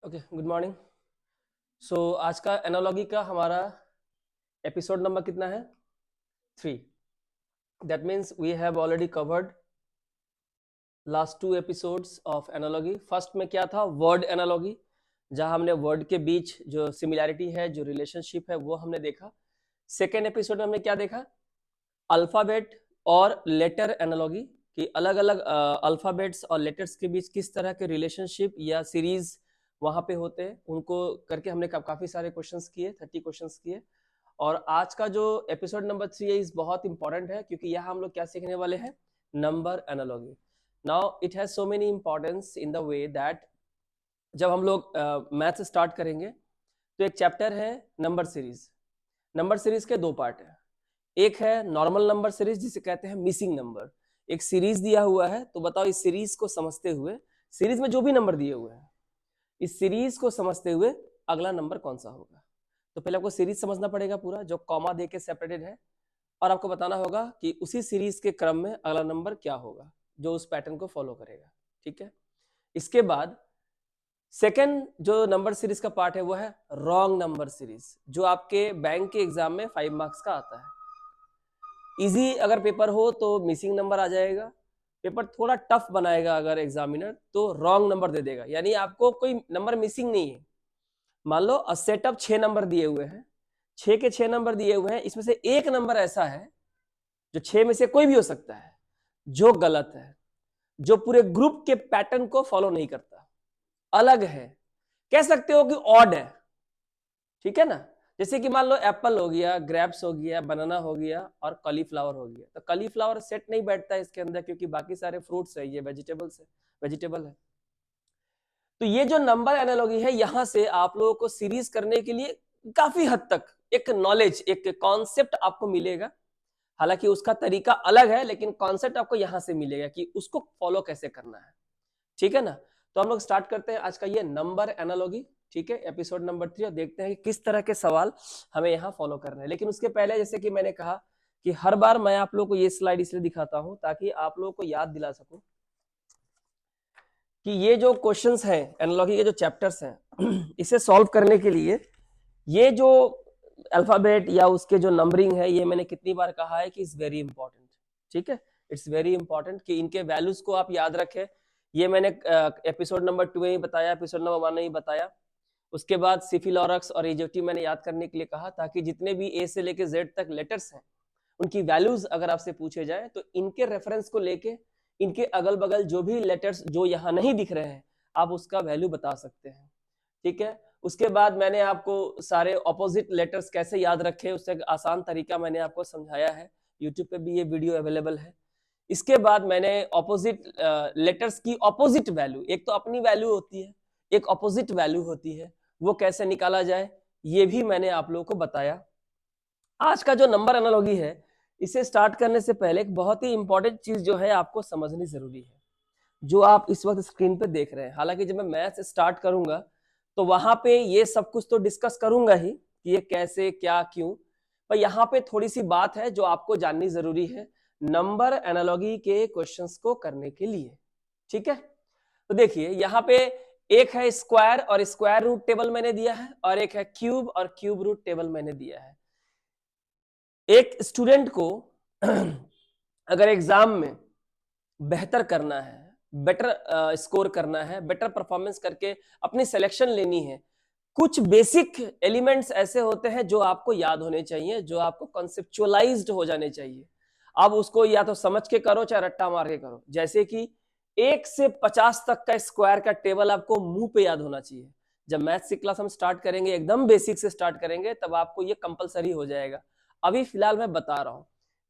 Okay, good morning. सो आज का analogy का हमारा एपिसोड नंबर कितना है? 3। That means we have already covered last 2 episodes of analogy. First में क्या था? वर्ड एनालॉजी, जहां हमने वर्ड के बीच जो सिमिलैरिटी है, जो रिलेशनशिप है, वो हमने देखा। सेकेंड एपिसोड में हमने क्या देखा? अल्फाबेट और लेटर एनालॉजी, कि अलग अलग अल्फाबेट्स और लेटर्स के बीच किस तरह के रिलेशनशिप या सीरीज वहां पे होते हैं, उनको करके हमने काफी सारे क्वेश्चंस किए, 30 क्वेश्चंस किए। और आज का जो एपिसोड नंबर 3 है, इस बहुत इंपॉर्टेंट है, क्योंकि यहाँ हम लोग क्या सीखने वाले हैं? Number analogy. Now it has so many importance in the way that जब हम लोग मैथ्स स्टार्ट करेंगे तो एक चैप्टर है नंबर सीरीज। नंबर सीरीज के 2 पार्ट है। एक है नॉर्मल नंबर सीरीज, जिसे कहते हैं मिसिंग नंबर। एक सीरीज दिया हुआ है, तो बताओ इस सीरीज को समझते हुए, सीरीज में जो भी नंबर दिए हुए हैं, इस सीरीज को समझते हुए अगला नंबर कौन सा होगा। तो पहले आपको सीरीज समझना पड़ेगा पूरा, जो कॉमा दे के सेपरेटेड है, और आपको बताना होगा कि उसी सीरीज के क्रम में अगला नंबर क्या होगा, जो उस पैटर्न को फॉलो करेगा। ठीक है। इसके बाद सेकेंड जो नंबर सीरीज का पार्ट है वो है रॉन्ग नंबर सीरीज, जो आपके बैंक के एग्जाम में 5 मार्क्स का आता है। इजी अगर पेपर हो तो मिसिंग नंबर आ जाएगा, पेपर थोड़ा टफ बनाएगा अगर एग्जामिनर तो रॉन्ग नंबर दे देगा, यानी आपको कोई नंबर मिसिंग नहीं है। मान लो सेटअप 6 नंबर दिए हुए हैं, 6 के 6 नंबर दिए हुए हैं, इसमें से एक नंबर ऐसा है जो 6 में से कोई भी हो सकता है, जो गलत है, जो पूरे ग्रुप के पैटर्न को फॉलो नहीं करता, अलग है, कह सकते हो कि ऑड है। ठीक है ना। जैसे कि मान लो एप्पल हो गया, ग्रेप्स हो गया, बनाना हो गया और कॉलीफ्लावर हो गया। तो कॉलीफ्लावर सेट नहीं बैठता है इसके अंदर, क्योंकि बाकी सारे फ्रूट्स है, ये वेजिटेबल है। तो ये जो नंबर एनालॉजी है, यहां से आप लोगों को सीरीज करने के लिए काफी हद तक एक नॉलेज, एक कॉन्सेप्ट आपको मिलेगा। हालांकि उसका तरीका अलग है, लेकिन कॉन्सेप्ट आपको यहां से मिलेगा कि उसको फॉलो कैसे करना है। ठीक है ना। तो हम लोग स्टार्ट करते हैं आज का ये नंबर एनालॉजी। ठीक है, एपिसोड नंबर 3, और देखते हैं कि किस तरह के सवाल हमें यहाँ फॉलो करना है। लेकिन उसके पहले, जैसे कि मैंने कहा कि हर बार मैं आप लोगों को ये स्लाइड इसलिए दिखाता हूं ताकि आप लोगों को याद दिला सकूं कि ये जो क्वेश्चंस हैं, एनालॉजी के जो चैप्टर्स हैं, इसे सॉल्व करने के लिए ये जो अल्फाबेट या उसके जो नंबरिंग है, ये मैंने कितनी बार कहा है कि इट्स वेरी इंपॉर्टेंट। ठीक है, इट्स वेरी इंपॉर्टेंट कि इनके वैल्यूज को आप याद रखें। ये मैंने एपिसोड नंबर 2 में ही बताया, एपिसोड नंबर 1 में ही बताया। उसके बाद सिफिलोरक्स और एजेक्टिव मैंने याद करने के लिए कहा, ताकि जितने भी ए से लेके जेड तक लेटर्स हैं, उनकी वैल्यूज अगर आपसे पूछे जाए तो इनके रेफरेंस को लेके इनके अगल बगल जो भी लेटर्स जो यहाँ नहीं दिख रहे हैं, आप उसका वैल्यू बता सकते हैं। ठीक है। उसके बाद मैंने आपको सारे ऑपोजिट लेटर्स कैसे याद रखे, उससे एक आसान तरीका मैंने आपको समझाया है। यूट्यूब पे भी ये वीडियो अवेलेबल है। इसके बाद मैंने ऑपोजिट लेटर्स की ऑपोजिट वैल्यू, एक तो अपनी वैल्यू होती है, एक ऑपोजिट वैल्यू होती है, वो कैसे निकाला जाए, ये भी मैंने आप लोगों को बताया। आज का जो नंबर एनालॉजी है, इसे स्टार्ट करने से पहले एक बहुत ही इंपॉर्टेंट चीज जो है आपको समझनी जरूरी है, जो आप इस वक्त स्क्रीन पे देख रहे हैं। हालांकि जब मैं मैथ्स स्टार्ट करूंगा तो वहां पे ये सब कुछ तो डिस्कस करूंगा ही कि ये कैसे, क्या, क्यों, पर यहाँ पे थोड़ी सी बात है जो आपको जाननी जरूरी है नंबर एनालॉजी के क्वेश्चंस को करने के लिए। ठीक है। तो देखिए यहाँ पे एक है स्क्वायर और स्क्वायर रूट टेबल मैंने दिया है, और एक है क्यूब और क्यूब रूट टेबल मैंने दिया है। एक स्टूडेंट को अगर एग्जाम में बेहतर करना है, बेटर स्कोर करना है, बेटर परफॉर्मेंस करके अपनी सिलेक्शन लेनी है, कुछ बेसिक एलिमेंट्स ऐसे होते हैं जो आपको याद होने चाहिए, जो आपको कॉन्सेप्चुअलाइज्ड हो जाने चाहिए। अब उसको या तो समझ के करो चाहे रट्टा मार के करो। जैसे कि 1 से 50 तक का स्क्वायर का टेबल आपको मुंह पे याद होना चाहिए। जब मैथ्स की क्लास हम स्टार्ट करेंगे, एकदम बेसिक से स्टार्ट करेंगे, तब आपको ये कंपलसरी हो जाएगा। अभी फिलहाल मैं बता रहा हूं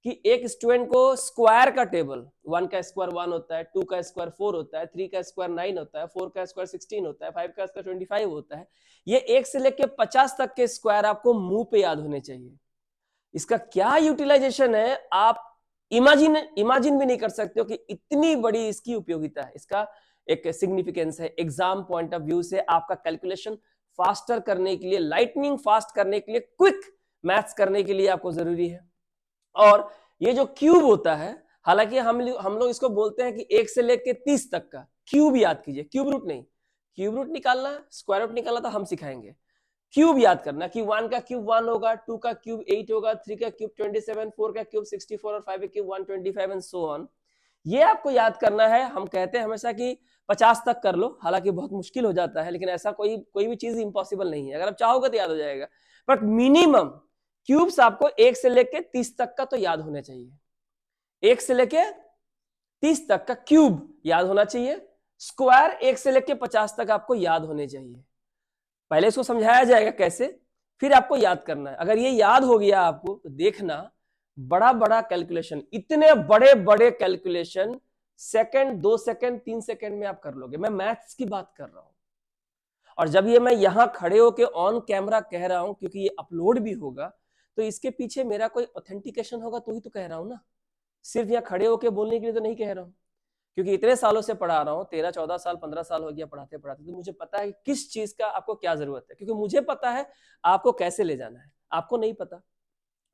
कि एक स्टूडेंट को स्क्वायर का टेबल, 1 का स्क्वायर 1 होता है, 2 का स्क्वायर 4 होता है, 3 का स्क्वायर 9 होता है, 4 का स्क्वायर 16 होता है, 5 का स्क्वायर 25 होता है। ये 1 से लेके 50 तक के स्क्वायर आपको मुंह पे याद होने चाहिए। इसका क्या यूटिलाइजेशन है आप इमेजिन भी नहीं कर सकते हो कि इतनी बड़ी इसकी उपयोगिता है, इसका एक सिग्निफिकेंस है। एग्जाम पॉइंट ऑफ व्यू से आपका कैलकुलेशन फास्टर करने के लिए, लाइटनिंग फास्ट करने के लिए, क्विक मैथ्स करने के लिए आपको जरूरी है। और ये जो क्यूब होता है, हालांकि हम लोग इसको बोलते हैं कि 1 से लेकर 30 तक का क्यूब याद कीजिए, क्यूब रूट नहीं। क्यूब रूट निकालना, स्क्वायर रूट निकालना तो हम सिखाएंगे। क्यूब याद करना कि 1 का क्यूब 1 होगा, 2 का क्यूब 8 होगा, 3 का क्यूब 27, 4 का क्यूब 64 और 5 का क्यूब 125 एंड सो ऑन। ये आपको याद करना है। हम कहते हैं हमेशा कि 50 तक कर लो, हालांकि बहुत मुश्किल हो जाता है, लेकिन ऐसा कोई भी चीज इंपॉसिबल नहीं है। अगर आप चाहोगे तो याद हो जाएगा, बट मिनिमम क्यूब्स आपको 1 से लेके 30 तक का तो याद होना चाहिए। 1 से लेके 30 तक का क्यूब याद होना चाहिए। स्क्वायर 1 से लेके 50 तक आपको याद होने चाहिए। पहले इसको समझाया जाएगा कैसे, फिर आपको याद करना है। अगर ये याद हो गया आपको तो देखना बड़ा बड़ा कैलकुलेशन, इतने बड़े बड़े कैलकुलेशन सेकंड, 2 सेकंड, 3 सेकंड में आप कर लोगे। मैं मैथ्स की बात कर रहा हूं, और जब ये मैं यहां खड़े होके ऑन कैमरा कह रहा हूं, क्योंकि ये अपलोड भी होगा, तो इसके पीछे मेरा कोई ऑथेंटिकेशन होगा तो ही तो कह रहा हूं ना, सिर्फ यहां खड़े होके बोलने के लिए तो नहीं कह रहा हूं। क्योंकि इतने सालों से पढ़ा रहा हूं, 13, 14 साल, 15 साल हो गया पढ़ाते पढ़ाते, तो मुझे पता है किस चीज का आपको क्या जरूरत है, क्योंकि मुझे पता है आपको कैसे ले जाना है। आपको नहीं पता,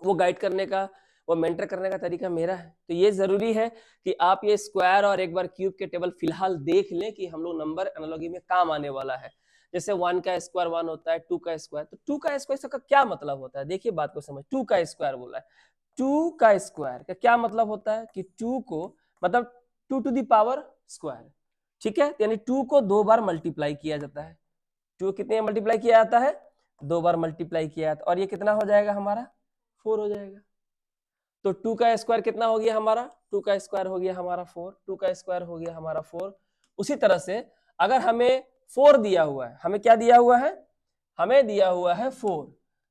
वो गाइड करने का, वो मेंटर करने का तरीका मेरा है। तो ये जरूरी है कि आप ये स्क्वायर और एक बार क्यूब के टेबल फिलहाल देख लें कि हम लोग नंबर एनालॉजी में काम आने वाला है। जैसे 1 का स्क्वायर 1 होता है, 2 का स्क्वायर, तो 2 का स्क्वायर इसका क्या मतलब होता है? देखिए बात को समझ, 2 का स्क्वायर बोला है, 2 का स्क्वायर का क्या मतलब होता है कि 2 को मतलब 2 टू द पावर स्क्वायर, ठीक है, यानी 2 को 2 बार मल्टीप्लाई किया जाता है। 2 कितने मल्टीप्लाई किया जाता है? 2 बार मल्टीप्लाई किया जाता है, और ये कितना हो जाएगा हमारा? 4 हो जाएगा। तो 2 का स्क्वायर कितना हो गया हमारा? 2 का स्क्वायर हो गया हमारा 4, 2 का स्क्वायर हो गया हमारा 4। उसी तरह से अगर हमें 4 दिया हुआ है, हमें क्या दिया हुआ है? हमें दिया हुआ है 4।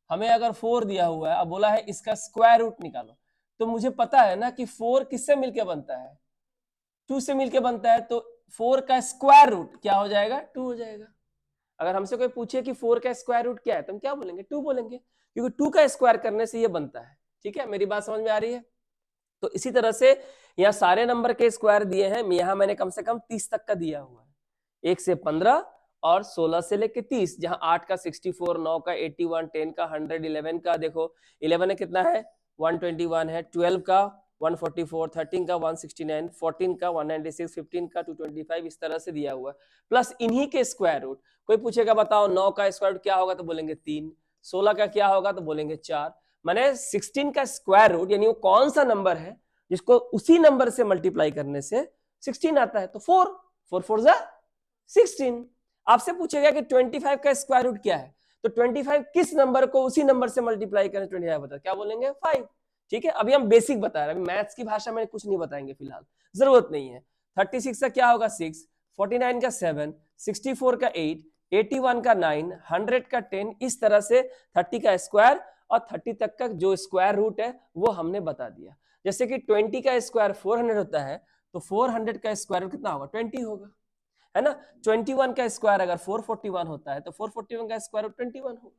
हमें अगर 4 दिया हुआ है, अब बोला है इसका स्क्वायर रूट निकालो, तो मुझे पता है ना कि 4 किससे मिलके बनता है? 2 से मिलके बनता है। तो 4 का स्क्वायर रूट क्या हो जाएगा? 2 हो जाएगा। अगर हमसे कोई पूछे कि 4 का स्क्वायर रूट क्या है, तो हम क्या बोलेंगे? 2 बोलेंगे, क्योंकि 2 का स्क्वायर करने से ये बनता है। ठीक है, मेरी बात समझ में आ रही है? तो इसी तरह से यहाँ सारे नंबर के स्क्वायर दिए हैं, यहाँ मैंने कम से कम 30 तक का दिया हुआ है, 1 से 15 और 16 से लेके 30, जहां 8 का 64, 9 का 81, 10 का 100, 11 का देखो 11 कितना है? 121 है, 12 का 144, 13 का 169, 14 का 196, 15 का 225, इस तरह से दिया हुआ है, प्लस इन्हीं के स्क्वायर रूट। कोई पूछेगा बताओ 9 का स्क्वायर रूट क्या होगा, तो बोलेंगे 3, 16 का क्या होगा, तो बोलेंगे 4। माने 16 का स्क्वायर रूट, यानी वो कौन सा नंबर है जिसको उसी नंबर से मल्टीप्लाई करने से 16 आता है? तो 4, 4 4 जा 16। आपसे पूछेगा कि 25 का स्क्वायर रूट क्या है, तो 25 किस नंबर को उसी नंबर से मल्टीप्लाई करें 25 बता, क्या बोलेंगे? 5। ठीक है, अभी हम बेसिक बता रहे हैं, मैथ्स की भाषा में कुछ नहीं बताएंगे फिलहाल, जरूरत नहीं है। 36 का क्या होगा? 6, 49 का 7, 64 का 8, 81 का 9, 100 का 10, इस तरह से 30 का स्क्वायर और 30 तक का जो स्क्वायर रूट है वो हमने बता दिया। जैसे कि 20 का स्क्वायर 400 होता है, तो 400 का स्क्वायर रूट कितना होगा? 20 होगा, है ना। 21 का स्क्वायर अगर 441 होता है, तो 441 का स्क्वायर रूट 21 होगा।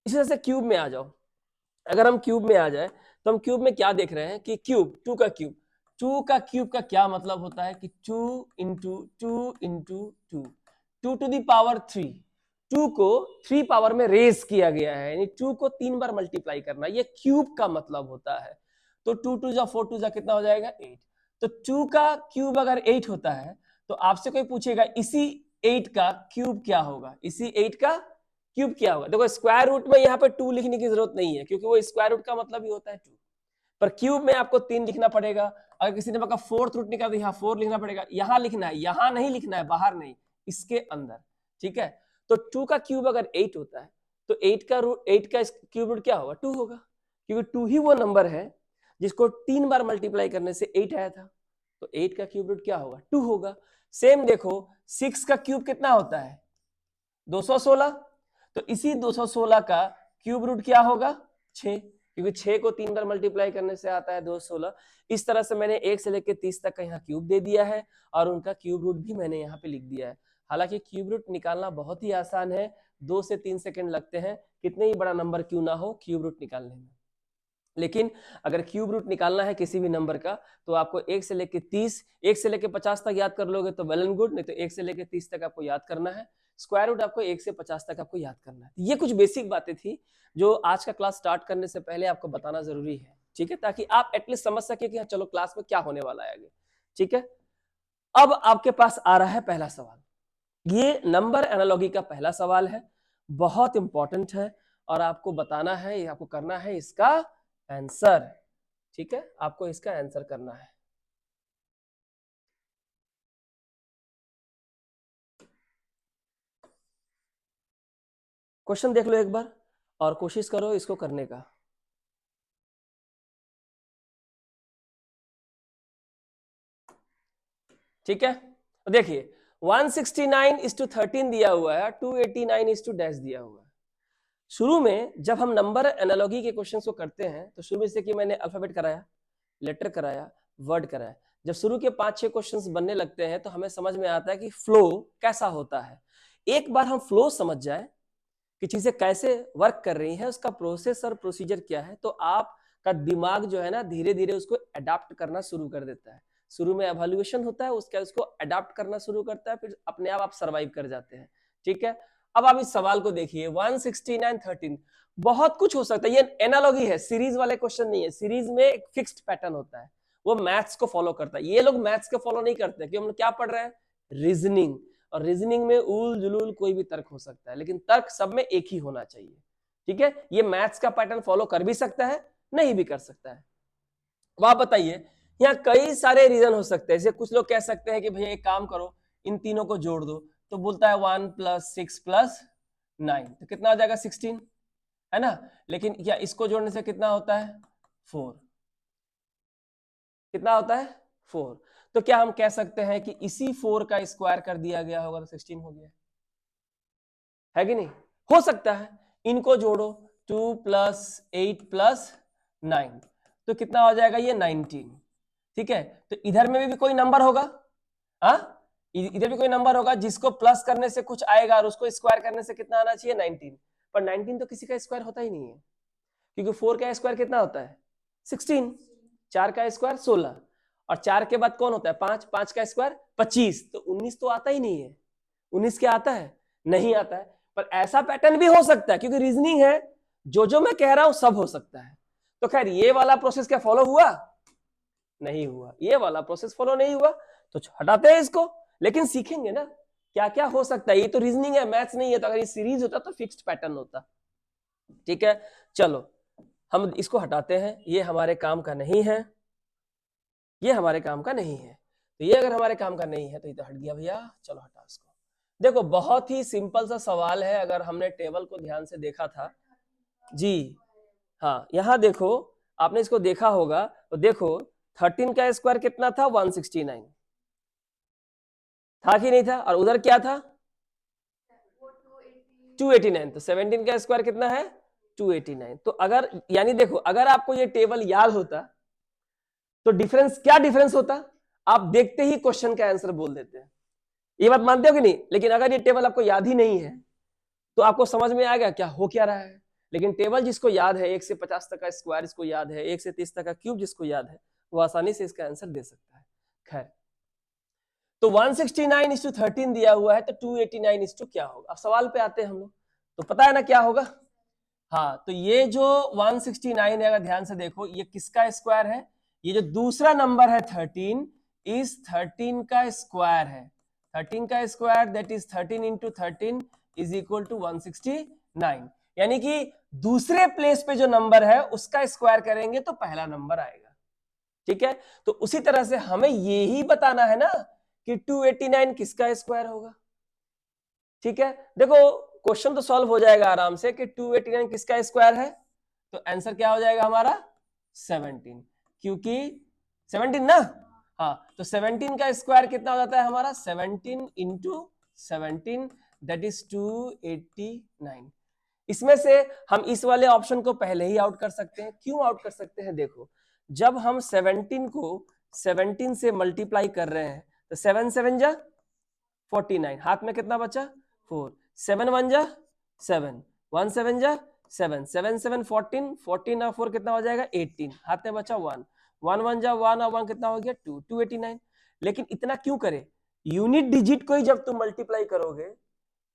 इसी तरह से क्यूब में आ जाओ। अगर हम क्यूब में आ जाए तो हम क्यूब में क्या देख रहे हैं कि क्यूब, 2 का क्यूब, 2 का क्यूब का क्या मतलब होता है कि 2 into 2 into 2, 2 to the power 3, 2 को 3 पावर में रेज किया गया है, यानी 2 को 3 बार मल्टीप्लाई करना, ये क्यूब का मतलब होता है। तो 2 2 जा 4 2 जा कितना हो जाएगा? 8। तो 2 का क्यूब अगर 8 होता है, तो आपसे कोई पूछेगा इसी 8 का क्यूब क्या होगा, इसी 8 का क्यूब क्या होगा? देखो स्क्वायर रूट में यहाँ पे 2 लिखने की जरूरत नहीं है, क्योंकि वो स्क्वायर रूट का मतलब ही होता है 2, पर क्यूब में आपको 3 लिखना पड़ेगा। अगर किसी ने बताया 4th रूट निकाला, तो यहाँ 4 लिखना पड़ेगा, यहाँ लिखना है, यहाँ नहीं लिखना है, बाहर नहीं, इसके अंदर। ठीक है, तो 2 का क्यूब अगर 8 होता है, तो 8 का क्यूब रूट क्या होगा? 2 होगा, क्योंकि 2 ही वो नंबर है जिसको 3 बार मल्टीप्लाई करने से 8 आया था, तो 8 का क्यूब रूट क्या होगा? 2 होगा। सेम देखो 6 का क्यूब कितना होता है? 216, तो इसी 216 का क्यूब रूट क्या होगा? 6, क्योंकि 6 को 3 बार मल्टीप्लाई करने से आता है 216। इस तरह से मैंने 1 से लेकर 30 तक का यहाँ क्यूब दे दिया है, और उनका क्यूब रूट भी मैंने यहाँ पे लिख दिया है। हालांकि क्यूब रूट निकालना बहुत ही आसान है, 2 से 3 सेकंड लगते हैं, कितने ही बड़ा नंबर क्यों ना हो क्यूब रूट निकालने में। लेकिन अगर क्यूब रूट निकालना है किसी भी नंबर का, तो आपको 1 से लेकर 30, 1 से लेकर 50 तक याद कर लोगे तो वेल एंड गुड, नहीं तो 1 से लेकर 30 तक आपको याद करना है। स्क्वायर रूट आपको 1 से 50 तक आपको याद करना है। ये कुछ बेसिक बातें थी जो आज का क्लास स्टार्ट करने से पहले आपको बताना जरूरी है, ठीक है, ताकि आप एटलीस्ट समझ सके कि चलो क्लास में क्या होने वाला है आगे। ठीक है, अब आपके पास आ रहा है पहला सवाल। ये नंबर एनालॉजी का पहला सवाल है, बहुत इंपॉर्टेंट है और आपको बताना है, आपको करना है इसका आंसर। ठीक है, आपको इसका आंसर करना है। क्वेश्चन देख लो एक बार और कोशिश करो इसको करने का। ठीक है, देखिए 169:13 दिया हुआ है, 289:डैश दिया हुआ है। शुरू में जब हम नंबर एनालॉजी के क्वेश्चंस को करते हैं तो शुरू में से कि मैंने अल्फाबेट कराया, लेटर कराया, वर्ड कराया। जब शुरू के 5-6 क्वेश्चंस बनने लगते हैं तो हमें समझ में आता है कि फ्लो कैसा होता है। एक बार हम फ्लो समझ जाए कि चीजें कैसे वर्क कर रही हैं, उसका प्रोसेस और प्रोसीजर क्या है, तो आपका दिमाग जो है ना धीरे धीरे उसको अडाप्ट करना शुरू कर देता है। शुरू में एवोल्यूशन होता है, उसको अडाप्ट करना शुरू करता है, फिर अपने आप सर्वाइव कर जाते हैं। ठीक है, अब आप इस सवाल को देखिए 169:13। बहुत कुछ हो सकता है, ये एनालॉजी है, सीरीज वाले क्वेश्चन नहीं है। सीरीज में एक फिक्स्ड पैटर्न होता है, वो मैथ्स को फॉलो करता है। ये लोग मैथ्स को फॉलो नहीं करते क्योंकि हम लोग क्या पढ़ रहे हैं, रीजनिंग। और रीजनिंग में उल जुलूल कोई भी तर्क हो सकता है, लेकिन तर्क सब में एक ही होना चाहिए। ठीक है, ये मैथ्स का पैटर्न फॉलो कर भी सकता है, नहीं भी कर सकता है। आप बताइए, यहाँ कई सारे रीजन हो सकते हैं। जैसे कुछ लोग कह सकते हैं कि भैया एक काम करो, इन तीनों को जोड़ दो, तो बोलता है 1 + 6 + 9, तो कितना हो जाएगा 16, है ना। लेकिन क्या इसको जोड़ने से कितना होता है 4, कितना होता है 4। तो क्या हम कह सकते हैं कि इसी 4 का स्क्वायर कर दिया गया होगा तो 16 हो गया, है कि नहीं। हो सकता है, इनको जोड़ो 2 + 8 + 9, तो कितना हो जाएगा ये 19। ठीक है, तो इधर में भी कोई नंबर होगा, इधर भी कोई नंबर होगा जिसको प्लस करने से कुछ आएगा और उसको स्क्वायर करने से कितना आना चाहिए 19। पर 19 तो किसी का स्क्वायर होता ही नहीं है, क्योंकि 4 का स्क्वायर कितना होता है 16, 4 का स्क्वायर 16, और 4 के बाद कौन होता है 5, 5 का स्क्वायर 25, तो 19 तो आता ही नहीं है। 19 क्या आता है, नहीं आता है। पर ऐसा पैटर्न भी हो सकता है, क्योंकि रीजनिंग है, जो मैं कह रहा हूं सब हो सकता है। तो खैर ये वाला प्रोसेस क्या फॉलो हुआ, नहीं हुआ, ये वाला प्रोसेस फॉलो नहीं हुआ, तो हटाते हैं इसको। लेकिन सीखेंगे ना क्या क्या हो सकता है, ये तो रीजनिंग है, मैथ्स नहीं है। तो अगर ये सीरीज होता तो फिक्स्ड पैटर्न होता। ठीक है, चलो हम इसको हटाते हैं, ये हमारे काम का नहीं है, ये हमारे काम का नहीं है। तो ये अगर हमारे काम का नहीं है तो ये तो हट गया भैया, चलो हटा इसको। देखो बहुत ही सिंपल सा सवाल है, अगर हमने टेबल को ध्यान से देखा था जी। हाँ, यहां देखो, आपने इसको देखा होगा, तो देखो 13 का स्क्वायर कितना था 169 था कि नहीं था, और उधर क्या था 289, तो 17 का स्क्वायर कितना है 289। तो अगर यानी देखो, अगर आपको ये टेबल याद होता तो डिफरेंस क्या डिफरेंस होता, आप देखते ही क्वेश्चन का आंसर बोल देते हैं। ये बात मानते हो कि नहीं। लेकिन अगर ये टेबल आपको याद ही नहीं है तो आपको समझ में आएगा क्या हो क्या रहा है। लेकिन टेबल जिसको याद है, 1 से 50 तक का स्क्वायर जिसको याद है, 1 से 30 तक का क्यूब जिसको याद है, वो आसानी से इसका आंसर दे सकता है। खैर, तो 169:13 दिया हुआ है, तो 289 क्या होगा। अब सवाल पे आते हैं हम लोग, तो पता है ना क्या होगा। हाँ, तो ये जो 169 है, अगर ध्यान से देखो, ये किसका स्क्वायर है, ये जो दूसरा नंबर है 13, इस 13 का स्क्वायर है। 13 का square that is 13 × 13 is equal to 169। यानी कि दूसरे प्लेस पे जो नंबर है उसका स्क्वायर करेंगे तो पहला नंबर आएगा। ठीक है, तो उसी तरह से हमें ये ही बताना है ना कि 289 किसका स्क्वायर होगा। ठीक है, देखो क्वेश्चन तो सॉल्व हो जाएगा आराम से कि 289 किसका स्क्वायर है, तो आंसर क्या हो जाएगा हमारा 17, क्योंकि 17 ना। हाँ, तो 17 का स्क्वायर कितना हो जाता है हमारा 17 × 17 दैट इज 289। इसमें से हम इस वाले ऑप्शन को पहले ही आउट कर सकते हैं। क्यों आउट कर सकते हैं, देखो जब हम 17 को 17 से मल्टीप्लाई कर रहे हैं तो 7 7 जा 49, हाथ में कितना बचा 4, 7 1 जा 7, 1 7 जा 7, 7 7 14, 14 और 4 कितना हो जाएगा 18, हाथ में बचा 1, 1 1 जा 1 और 1 कितना हो गया 2, 289। लेकिन इतना क्यों करे, यूनिट डिजिट को ही जब तुम मल्टीप्लाई करोगे,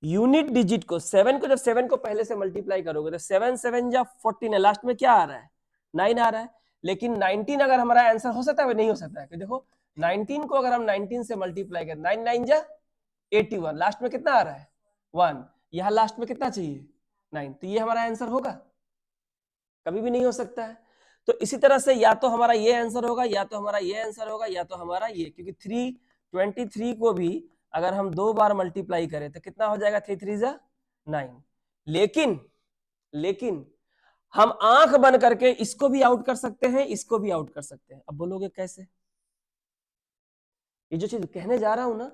यूनिट डिजिट को 7 को जब 7 को पहले से मल्टीप्लाई करोगे तो 7 7 जा 14 है, लास्ट में क्या आ रहा है 9 आ रहा है। लेकिन 19 अगर हमारा आंसर हो सकता है, नहीं हो सकता है। देखो 19 को अगर हम 19 से मल्टीप्लाई करें 9 9 जा 81, लास्ट में कितना आ रहा है 1, यहां लास्ट में कितना चाहिए 9, तो ये हमारा आंसर होगा, कभी भी नहीं हो सकता है। तो इसी तरह से या तो हमारा ये आंसर होगा, या तो हमारा ये आंसर होगा, या तो हमारा ये, क्योंकि 323 को भी अगर हम 2 बार मल्टीप्लाई करें तो कितना हो जाएगा, 3 3 जा 9। लेकिन हम आंख बंद करके इसको भी आउट कर सकते हैं, इसको भी आउट कर सकते हैं। अब बोलोगे कैसे? ये जो चीज कहने जा रहा हूं ना,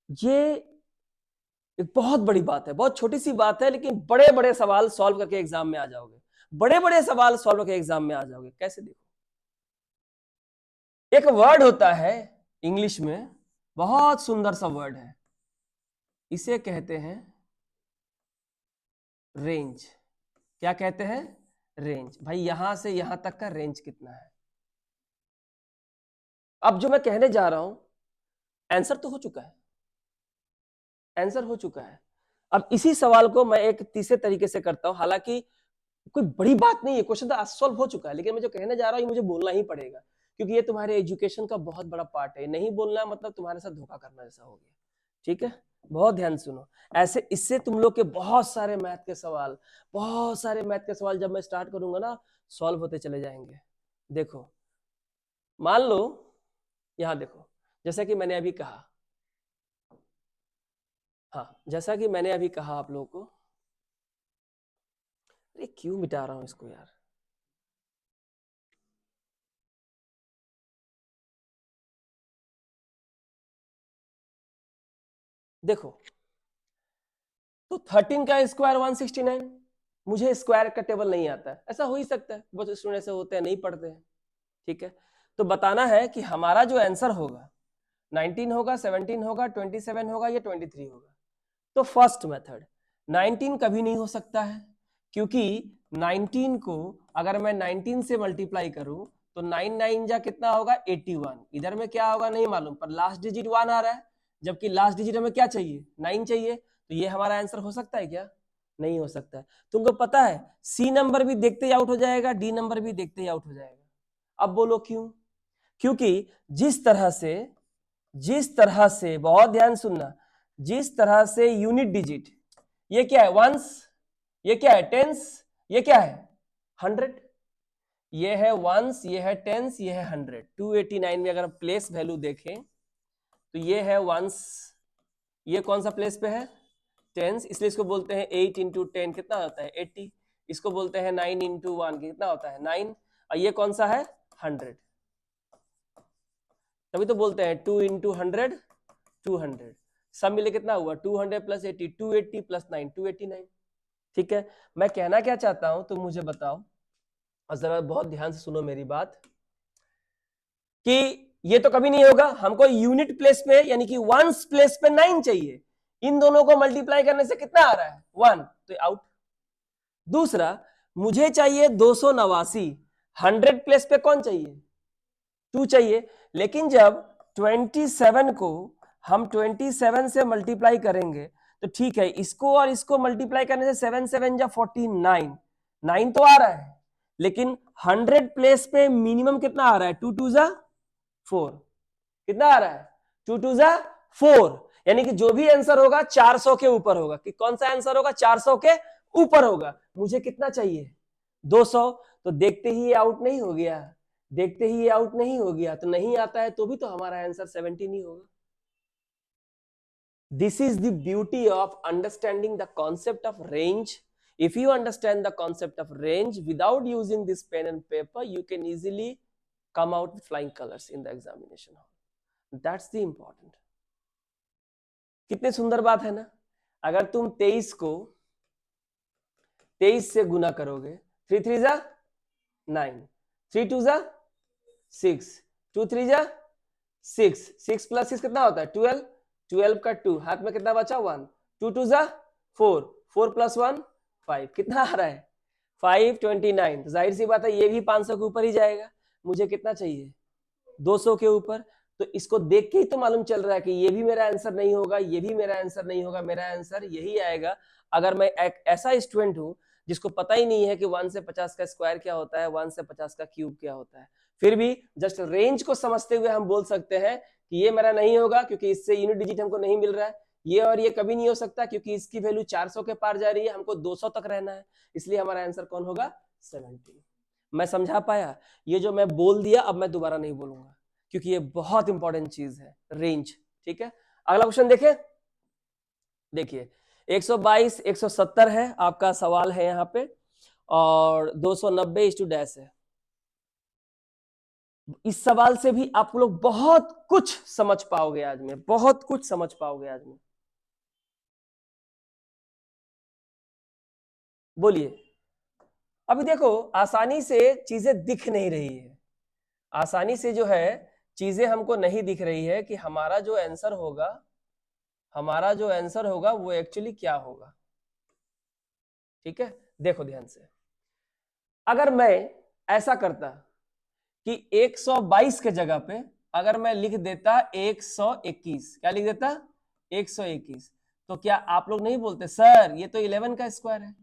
ये एक बहुत बड़ी बात है, बहुत छोटी सी बात है, लेकिन बड़े बड़े सवाल सॉल्व करके एग्जाम में आ जाओगे, बड़े बड़े सवाल सॉल्व करके एग्जाम में आ जाओगे। कैसे? देखो, एक वर्ड होता है इंग्लिश में, बहुत सुंदर सा वर्ड है, इसे कहते हैं रेंज। क्या कहते हैं? रेंज। भाई यहां से यहां तक का रेंज कितना है? अब जो मैं कहने जा रहा हूं, आंसर तो हो चुका है, आंसर हो चुका है। अब इसी सवाल को मैं एक तीसरे तरीके से करता हूं, हालांकि कोई बड़ी बात नहीं है, क्वेश्चन तो सॉल्व हो चुका है, लेकिन मैं जो कहने जा रहा हूं मुझे बोलना ही पड़ेगा, क्योंकि ये तुम्हारे एजुकेशन का बहुत बड़ा पार्ट है। नहीं बोलना मतलब तुम्हारे साथ धोखा करना जैसा हो गया। ठीक है, बहुत ध्यान सुनो। ऐसे इससे तुम लोग के बहुत सारे मैथ के सवाल, बहुत सारे मैथ के सवाल जब मैं स्टार्ट करूंगा ना, सॉल्व होते चले जाएंगे। देखो, मान लो यहां देखो, जैसा कि मैंने अभी कहा, हाँ जैसा कि मैंने अभी कहा आप लोगों को, अरे क्यों मिटा रहा हूं इसको यार, देखो तो 13 का स्क्वायर 169, मुझे स्क्वायर का टेबल नहीं आता है, ऐसा हो ही सकता है, बहुत स्टूडेंट ऐसे होते हैं नहीं पढ़ते हैं। ठीक है, तो बताना है कि हमारा जो आंसर होगा 19 होगा, 17 होगा, 27 होगा या 23 होगा। तो फर्स्ट मेथड, 19 कभी नहीं हो सकता है, क्योंकि 19 को अगर मैं 19 से मल्टीप्लाई करूं तो 9 9 जा कितना होगा 81, इधर में क्या होगा नहीं मालूम, पर लास्ट डिजिट 1 आ रहा है, जबकि लास्ट डिजिट हमें क्या चाहिए 9 चाहिए, तो ये हमारा आंसर हो सकता है क्या? नहीं हो सकता है। तुमको पता है सी नंबर भी देखते ही आउट हो जाएगा, डी नंबर भी देखते ही आउट हो जाएगा। अब बोलो क्यों? क्योंकि जिस तरह से बहुत ध्यान सुनना, जिस तरह से यूनिट डिजिट, ये क्या है वंस, ये क्या है टेंस, ये क्या है 100, ये है वंस, ये है टेंस, ये है 100। 289 में अगर प्लेस वैल्यू देखें तो ये है वंस, ये कौन सा प्लेस पे है टेंस, इसलिए इसको बोलते हैं 8 इंटू 10 कितना होता है 80, इसको बोलते हैं 9 इंटू 1 कितना होता है 9, और ये कौन सा है 100, तभी तो बोलते हैं 2 इंटू 100 200, सब मिले कितना हुआ 200 प्लस 80, 280 प्लस 9 289। ठीक है, मैं कहना क्या चाहता हूं तुम मुझे बताओ, और जरा बहुत ध्यान से सुनो मेरी बात, कि ये तो कभी नहीं होगा, हमको यूनिट प्लेस पे यानी कि वंस प्लेस पे 9 चाहिए, इन दोनों को मल्टीप्लाई करने से कितना आ रहा है 1, तो आउट। दूसरा, मुझे चाहिए 289, 100 प्लेस पे कौन चाहिए 2 चाहिए, लेकिन जब 27 को हम 27 से मल्टीप्लाई करेंगे तो ठीक है, इसको और इसको मल्टीप्लाई करने से 7 7 जा 49, 9 तो आ रहा है, लेकिन 100 प्लेस पे मिनिमम कितना आ रहा है 2 2 जा 4, कितना आ रहा है 2 2 जा 4, यानी कि जो भी आंसर होगा 400 के ऊपर होगा। कि कौन सा आंसर होगा 400 के ऊपर होगा। मुझे कितना चाहिए 200, तो देखते ही आउट नहीं हो गया, देखते ही आउट नहीं हो गया, तो नहीं आता है तो भी तो हमारा आंसर 17 ही होगा। This is the beauty of understanding the concept of range. If you understand the concept of range without using this pen and paper, you can easily come out with flying colors in the examination hall. That's the important. कितने सुंदर बात है ना, अगर तुम 23 को 23 से गुना करोगे, 3 3 जा 9, 3 2 जा 6, 2 3 जा 6, 6 प्लस 6 कितना होता है 12, 12 का 2, हाथ में कितना बचा 1, 2 2 जा 4, 4 प्लस 1 5, कितना आ रहा है 529। तो जाहिर सी बात है ये भी 500 के ऊपर ही जाएगा। मुझे कितना चाहिए 200 के ऊपर, तो इसको देख के ही तो मालूम चल रहा है कि ये भी मेरा आंसर नहीं होगा, ये भी मेरा आंसर नहीं होगा, मेरा आंसर यही आएगा। अगर मैं एक ऐसा स्टूडेंट हूं जिसको पता ही नहीं है कि 1 से 50 का स्क्वायर क्या होता है, 1 से 50 का क्यूब क्या होता है, फिर भी जस्ट रेंज को समझते हुए हम बोल सकते हैं कि ये मेरा नहीं होगा, क्योंकि इससे यूनिट डिजिट हमको नहीं मिल रहा है, ये और ये कभी नहीं हो सकता क्योंकि इसकी वैल्यू 400 के पार जा रही है, हमको 200 तक रहना है, इसलिए हमारा आंसर कौन होगा? 17। मैं समझा पाया? ये जो मैं बोल दिया अब मैं दोबारा नहीं बोलूंगा क्योंकि ये बहुत इंपॉर्टेंट चीज है, रेंज। ठीक है, अगला क्वेश्चन देखें। देखिए 122 170 है आपका सवाल है यहाँ पे, और 290 इस टू डैश है। इस सवाल से भी आप लोग बहुत कुछ समझ पाओगे आज में, बहुत कुछ समझ पाओगे आज में। बोलिए। अभी देखो आसानी से चीजें दिख नहीं रही है, आसानी से जो है चीजें हमको नहीं दिख रही है कि हमारा जो आंसर होगा, हमारा जो आंसर होगा वो एक्चुअली क्या होगा। ठीक है, देखो ध्यान से, अगर मैं ऐसा करता कि 122 के जगह पे अगर मैं लिख देता 121, क्या लिख देता? 121, तो क्या आप लोग नहीं बोलते सर ये तो 11 का स्क्वायर है?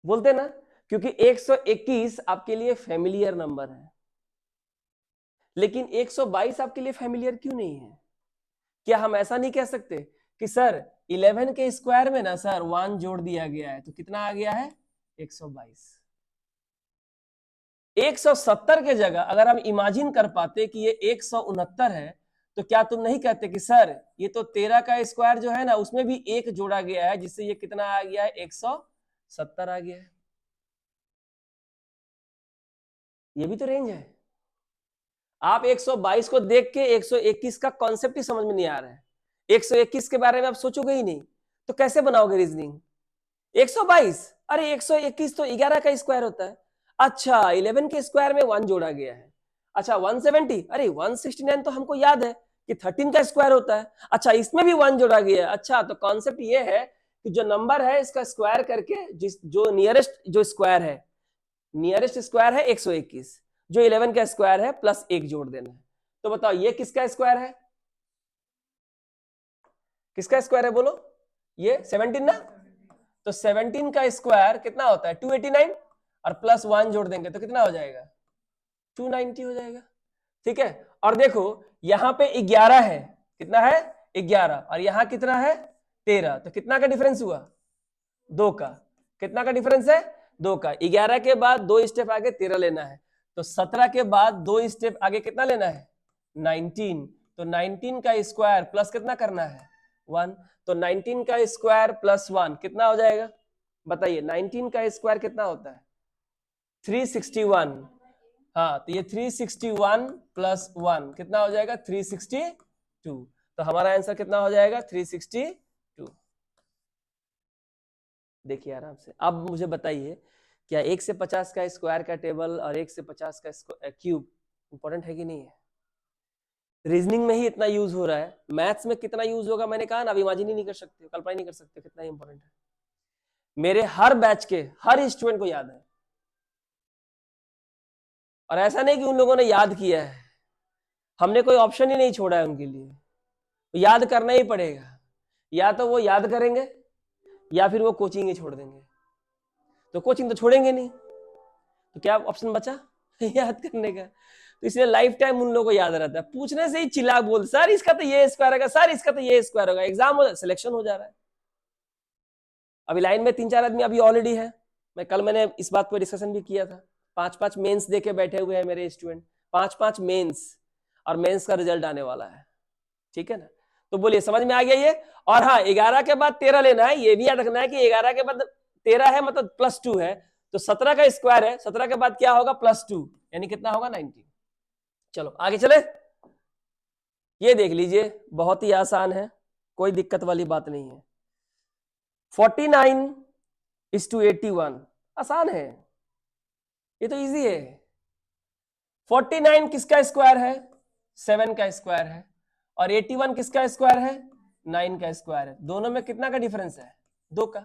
बोलते ना, क्योंकि 121 आपके लिए फैमिलियर नंबर है। लेकिन 122 आपके लिए फैमिलियर क्यों नहीं है? क्या हम ऐसा नहीं कह सकते कि सर 11 के स्क्वायर में ना सर 1 जोड़ दिया गया है तो कितना आ गया है? 122। 170 के जगह अगर हम इमेजिन कर पाते कि ये 169 है, तो क्या तुम नहीं कहते कि सर ये तो 13 का स्क्वायर जो है ना उसमें भी 1 जोड़ा गया है जिससे ये कितना आ गया है? 170 आ गया है। ये भी तो रेंज है। आप 122 को देख के 121 का कॉन्सेप्ट ही समझ में नहीं आ रहा है, 121 के बारे में आप सोचोगे ही नहीं, तो कैसे बनाओगे रीजनिंग? 122, अरे 121 तो 11 का स्क्वायर होता है। अच्छा 11 के स्क्वायर में 1 जोड़ा गया है। अच्छा 170, अरे 169 तो हमको याद है कि 13 का स्क्वायर होता है। अच्छा इसमें भी 1 जोड़ा गया है। अच्छा तो कॉन्सेप्ट ये है कि जो नंबर है इसका स्क्वायर करके जिस जो नियरेस्ट जो स्क्वायर है, नियरेस्ट स्क्वायर है 121, जो 11 का स्क्वायर है प्लस 1 जोड़ देना है। तो बताओ ये किसका स्क्वायर है? किसका स्क्वायर है बोलो? ये 17 ना, तो 17 का स्क्वायर कितना होता है? 289, और प्लस 1 जोड़ देंगे तो कितना हो जाएगा? 290 हो जाएगा। ठीक है, और देखो यहां पे 11 है, कितना है? 11, और यहां कितना है? 13, तो कितना का डिफरेंस हुआ? 2 का। कितना का डिफरेंस है? 2 का। 11 के बाद 2 स्टेप आगे 13 लेना है, तो 17 के बाद 2 स्टेप आगे कितना लेना है? 19, तो 19 का स्क्वायर प्लस कितना करना है? 1, तो 19 का स्क्वायर प्लस 1 कितना हो जाएगा? बताइए 19 का स्क्वायर कितना होता है? 361। हाँ तो ये 361 प्लस 1 कितना हो जाएगा? 362। तो हमारा आंसर कितना हो जाएगा? 362। देखिए आराम से, अब मुझे बताइए क्या 1 से 50 का स्क्वायर का टेबल और 1 से 50 का क्यूब इंपॉर्टेंट है कि नहीं है? रीजनिंग में ही इतना यूज हो रहा है, मैथ्स में कितना यूज होगा मैंने कहा ना, अब इमेजिन ही नहीं कर सकते, कल्पना नहीं कर सकते कितना इंपॉर्टेंट है। मेरे हर बैच के हर स्टूडेंट को याद है, और ऐसा नहीं कि उन लोगों ने याद किया है, हमने कोई ऑप्शन ही नहीं छोड़ा है उनके लिए, तो याद करना ही पड़ेगा। या तो वो याद करेंगे या फिर वो कोचिंग ही छोड़ देंगे, तो कोचिंग तो छोड़ेंगे नहीं, तो क्या ऑप्शन बचा? याद करने का। तो इसलिए लाइफ टाइम उन लोगों को याद रहता है, पूछने से ही चिल्ला बोल सर इसका तो ये स्क्वायर होगा, सर इसका तो ये स्क्वायर होगा, एग्जाम हो सिलेक्शन हो जा रहा है। अभी लाइन में 3-4 आदमी अभी ऑलरेडी है, मैंने इस बात पर डिस्कशन भी किया था, 5-5 मेंस देके बैठे हुए हैं मेरे स्टूडेंट, 5-5 मेंस, और मेंस का रिजल्ट आने वाला है। ठीक है ना, तो बोलिए समझ में आ गया ये? और हाँ 11 के बाद 13 लेना है, ये भी याद रखना है कि 11 के बाद 13 है मतलब +2 है, तो 17 का स्क्वायर है, 17 के बाद क्या होगा? +2, यानी कितना होगा? 19। चलो आगे चले, ये देख लीजिए बहुत ही आसान है, कोई दिक्कत वाली बात नहीं है। 49:81 आसान है, ये तो इजी है। 49 किसका स्क्वायर है? 7 का स्क्वायर है, और 81 किसका स्क्वायर है? 9 का स्क्वायर है। दोनों में कितना का डिफरेंस है? 2 का।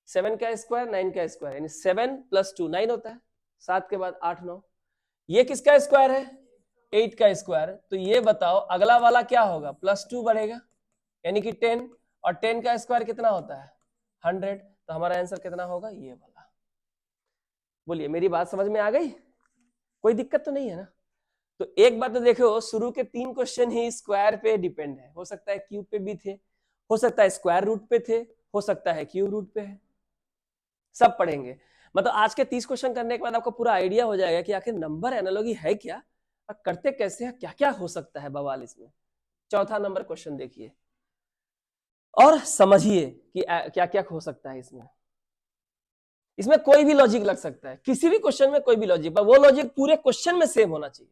7 का स्क्वायर 9 का स्क्वायर, यानी 7 + 2 9 होता है, 7 के बाद 8 9। ये किसका स्क्वायर है? 8 का स्क्वायर। तो ये बताओ अगला वाला क्या होगा? +2 बढ़ेगा यानी कि 10, और 10 का स्क्वायर कितना होता है? 100। तो हमारा आंसर कितना होगा? ये वाला। बोलिए मेरी बात समझ में आ गई? कोई दिक्कत तो नहीं है ना? तो एक बात तो देखो, शुरू के 3 क्वेश्चन ही स्क्वायर पे डिपेंड है, हो सकता है क्यूब पे भी थे, हो सकता है स्क्वायर रूट पे थे, हो सकता है क्यूब रूट पे है, सब पढ़ेंगे। मतलब आज के 30 क्वेश्चन करने के बाद आपको पूरा आइडिया हो जाएगा कि आखिर नंबर एनालॉजी है क्या और करते कैसे हैं, क्या क्या हो सकता है बवाल इसमें। चौथा नंबर क्वेश्चन देखिए और समझिए कि क्या क्या हो सकता है इसमें। इसमें कोई भी लॉजिक लग सकता है, किसी भी क्वेश्चन में कोई भी लॉजिक, पर वो लॉजिक पूरे क्वेश्चन में सेम होना चाहिए।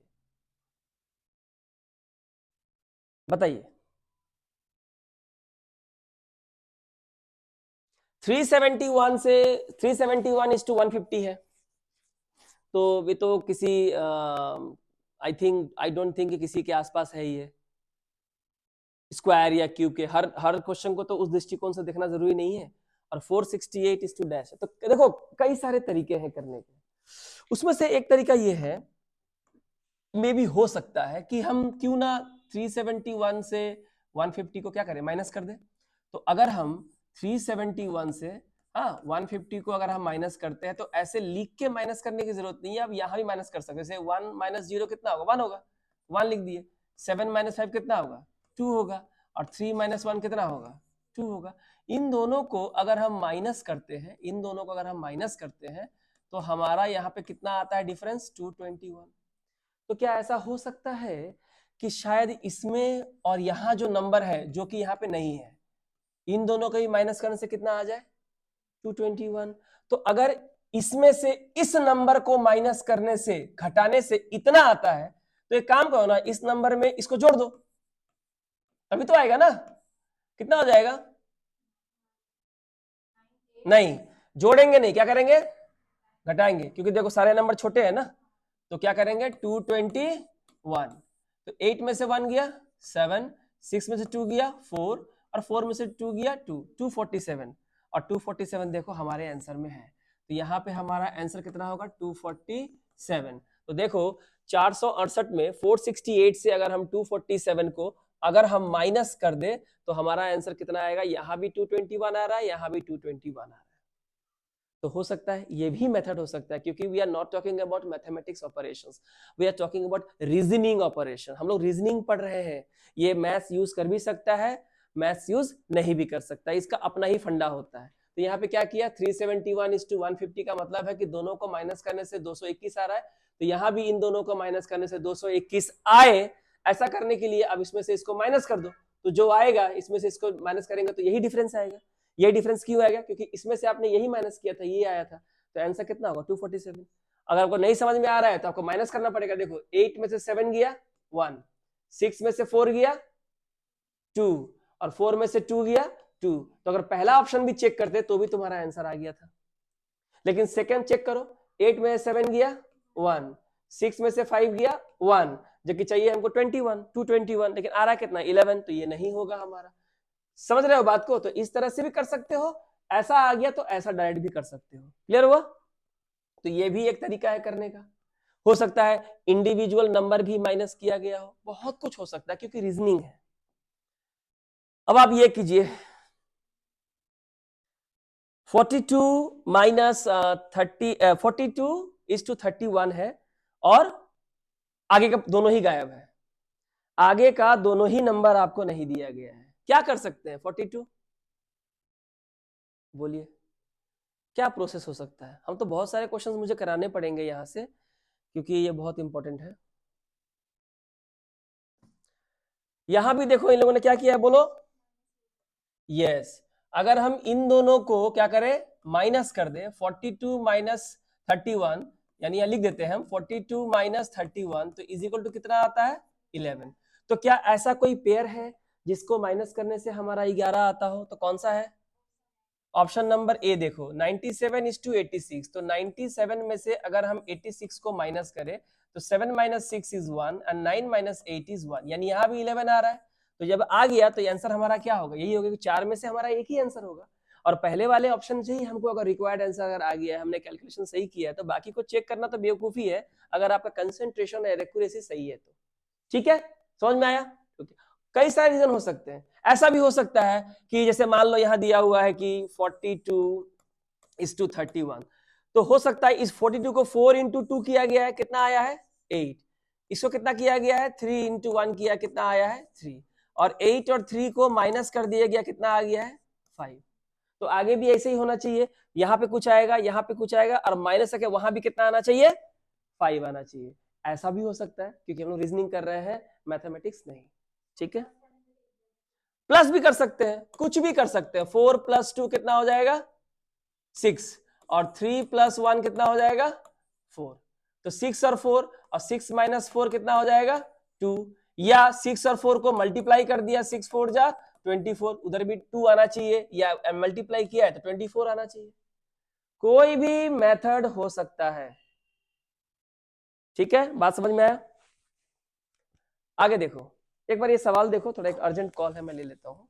बताइए 371 से 371:150 है, तो ये तो किसी आई डोंट थिंक किसी के आसपास है ये स्क्वायर या क्यूब के। हर क्वेश्चन को तो उस दृष्टिकोण से देखना जरूरी नहीं है। और 468:- है, तो देखो कई सारे तरीके हैं करने के। उसमें से एक तरीका ये है, मे भी हो सकता है कि हम क्यों ना 371 से 150 को क्या करें, माइनस कर दें। तो अगर हम 371 से 150 को अगर हम माइनस करते हैं, तो ऐसे लिख के माइनस करने की जरूरत नहीं है, अब यहां भी माइनस कर सकते हैं। जैसे 1 - 0 कितना होगा, 1 होगा, 1 लिख दिए। 7 - 5 कितना होगा, 2 होगा। और 3 - 1 कितना होगा, 2 होगा। इन दोनों को अगर हम माइनस करते हैं, इन दोनों को अगर हम माइनस करते हैं, तो हमारा यहाँ पे कितना आता है डिफरेंस, 221। तो क्या ऐसा हो सकता है कि शायद इसमें और यहाँ जो नंबर है जो कि यहाँ पे नहीं है, इन दोनों को भी माइनस करने से कितना आ जाए, 221। तो अगर इसमें से इस नंबर को माइनस करने से, घटाने से इतना आता है, तो एक काम करो ना, इस नंबर में इसको जोड़ दो, तभी तो आएगा ना। कितना हो जाएगा, नहीं जोड़ेंगे नहीं, क्या करेंगे, घटाएंगे, क्योंकि देखो सारे नंबर छोटे हैं ना। तो क्या करेंगे, 221। तो 8 में से 1 गया 7, 6 में से 2 गया 4, और 4 में से 2 गया 2, 247। और 247 देखो हमारे आंसर में है, तो यहाँ पे हमारा आंसर कितना होगा, 247। तो देखो 468 में 468 से अगर हम 247 को अगर हम माइनस कर दे, तो हमारा आंसर कितना आएगा, यहाँ भी 221 आ रहा है, यहाँ भी 221 आ रहा है। तो हो सकता है ये भी मेथड हो सकता है, क्योंकि we are not talking about mathematics operations, we are talking about reasoning operation. हम लोग रीजनिंग पढ़ रहे हैं, ये मैथ्स यूज कर भी सकता है, मैथ्स यूज नहीं भी कर सकता, इसका अपना ही फंडा होता है। तो यहाँ पे क्या किया, 371:150 का मतलब है कि दोनों को माइनस करने से 221 आ रहा है, तो यहाँ भी इन दोनों को माइनस करने से 221 आए। ऐसा करने के लिए अब इसमें से इसको माइनस कर दो, तो जो आएगा इसमें से इसको माइनस करेंगे तो यही डिफरेंस आएगा। ये डिफरेंस क्यों आएगा, क्योंकि इसमें से आपने यही माइनस किया था, ये आया था, तो आंसर कितना होगा, 247। अगर आपको नहीं समझ में आ रहा है तो आपको माइनस करना पड़ेगा। देखो 8 में से 7 गया 1, 6 में से 4 गया 2, और 4 में से 2 गया 2। तो अगर पहला ऑप्शन भी चेक करते तो भी तुम्हारा आंसर आ गया था, लेकिन सेकंड चेक करो, 8 में से 7 गया 1, 6 में से 5 गया 1, जबकि चाहिए हमको 21, 221, लेकिन आ रहा है कितना, 11, तो ये नहीं होगा हमारा। समझ रहे हो बात को। तो इस तरह से भी कर सकते हो, ऐसा आ गया तो ऐसा डायरेक्ट भी कर सकते हो। क्लियर हुआ। तो ये भी एक तरीका है करने का। हो सकता है इंडिविजुअल नंबर भी माइनस किया गया हो, बहुत कुछ हो सकता है, क्योंकि रीजनिंग है। अब आप ये कीजिए, 42 - 30 42:31 है, और आगे का दोनों ही गायब है, आगे का दोनों ही नंबर आपको नहीं दिया गया है। क्या कर सकते हैं, 42 बोलिए क्या प्रोसेस हो सकता है। हम तो बहुत सारे क्वेश्चंस मुझे कराने पड़ेंगे यहां से, क्योंकि ये बहुत इंपॉर्टेंट है। यहां भी देखो इन लोगों ने क्या किया है, बोलो। यस, अगर हम इन दोनों को क्या करें, माइनस कर दें, 42 - 31, यानी यहां लिख देते हैं हम 42 - 31, तो इज इक्वल टू कितना आता है, 11। तो क्या ऐसा कोई पेयर है जिसको माइनस करने से हमारा 11 आता हो, तो कौन सा है, ऑप्शन नंबर ए देखो, 97:86। तो 97 में से अगर हम 86 को माइनस करें, तो 7 - 6 इज 1 एंड 9 - 8 इज 1, यानी यहाँ भी 11 आ रहा है। तो जब आ गया तो आंसर हमारा क्या होगा, यही होगा कि 4 में से हमारा एक ही आंसर होगा। और पहले वाले ऑप्शन से ही हमको अगर रिक्वायर्ड आंसर अगर आ गया है, हमने कैलकुलेशन सही किया है, तो बाकी को चेक करना तो बेवकूफी है, अगर आपका कंसेंट्रेशन और एक्यूरेसी सही है तो। ठीक है, समझ में आया। कई सारे रीजन हो सकते हैं। ऐसा भी हो सकता है कि जैसे मान लो यहां दिया हुआ है कि 42:31, तो हो सकता है इस 42 को 4 × 2 किया गया है, कितना आया है, 8। इसको कितना किया गया है 3 into 1 किया, कितना आया है 3, और 8 और 3 को माइनस कर दिया गया, कितना आ गया है 5। तो आगे भी ऐसे ही होना चाहिए, यहाँ पे कुछ आएगा, यहाँ पे कुछ आएगा, और माइनस करके वहां भी कितना आना चाहिए 5 आना चाहिए। ऐसा भी हो सकता है क्योंकि हम लोग रीजनिंग कर रहे हैं, मैथमेटिक्स नहीं, ठीक है। प्लस भी कर सकते हैं, कुछ भी कर सकते हैं। 4 + 2 कितना हो जाएगा 6, और 3 + 1 कितना हो जाएगा 4। तो 6 और 4, और 6 - 4 कितना हो जाएगा 2, या 6 और 4 को मल्टीप्लाई कर दिया, 6 4 जा 24, उधर भी 2 आना चाहिए, या मल्टीप्लाई किया है तो 24 आना चाहिए। कोई भी मेथड हो सकता है, ठीक है, बात समझ में आया। आगे देखो, एक बार ये सवाल देखो, थोड़ा एक अर्जेंट कॉल है, मैं ले लेता हूं।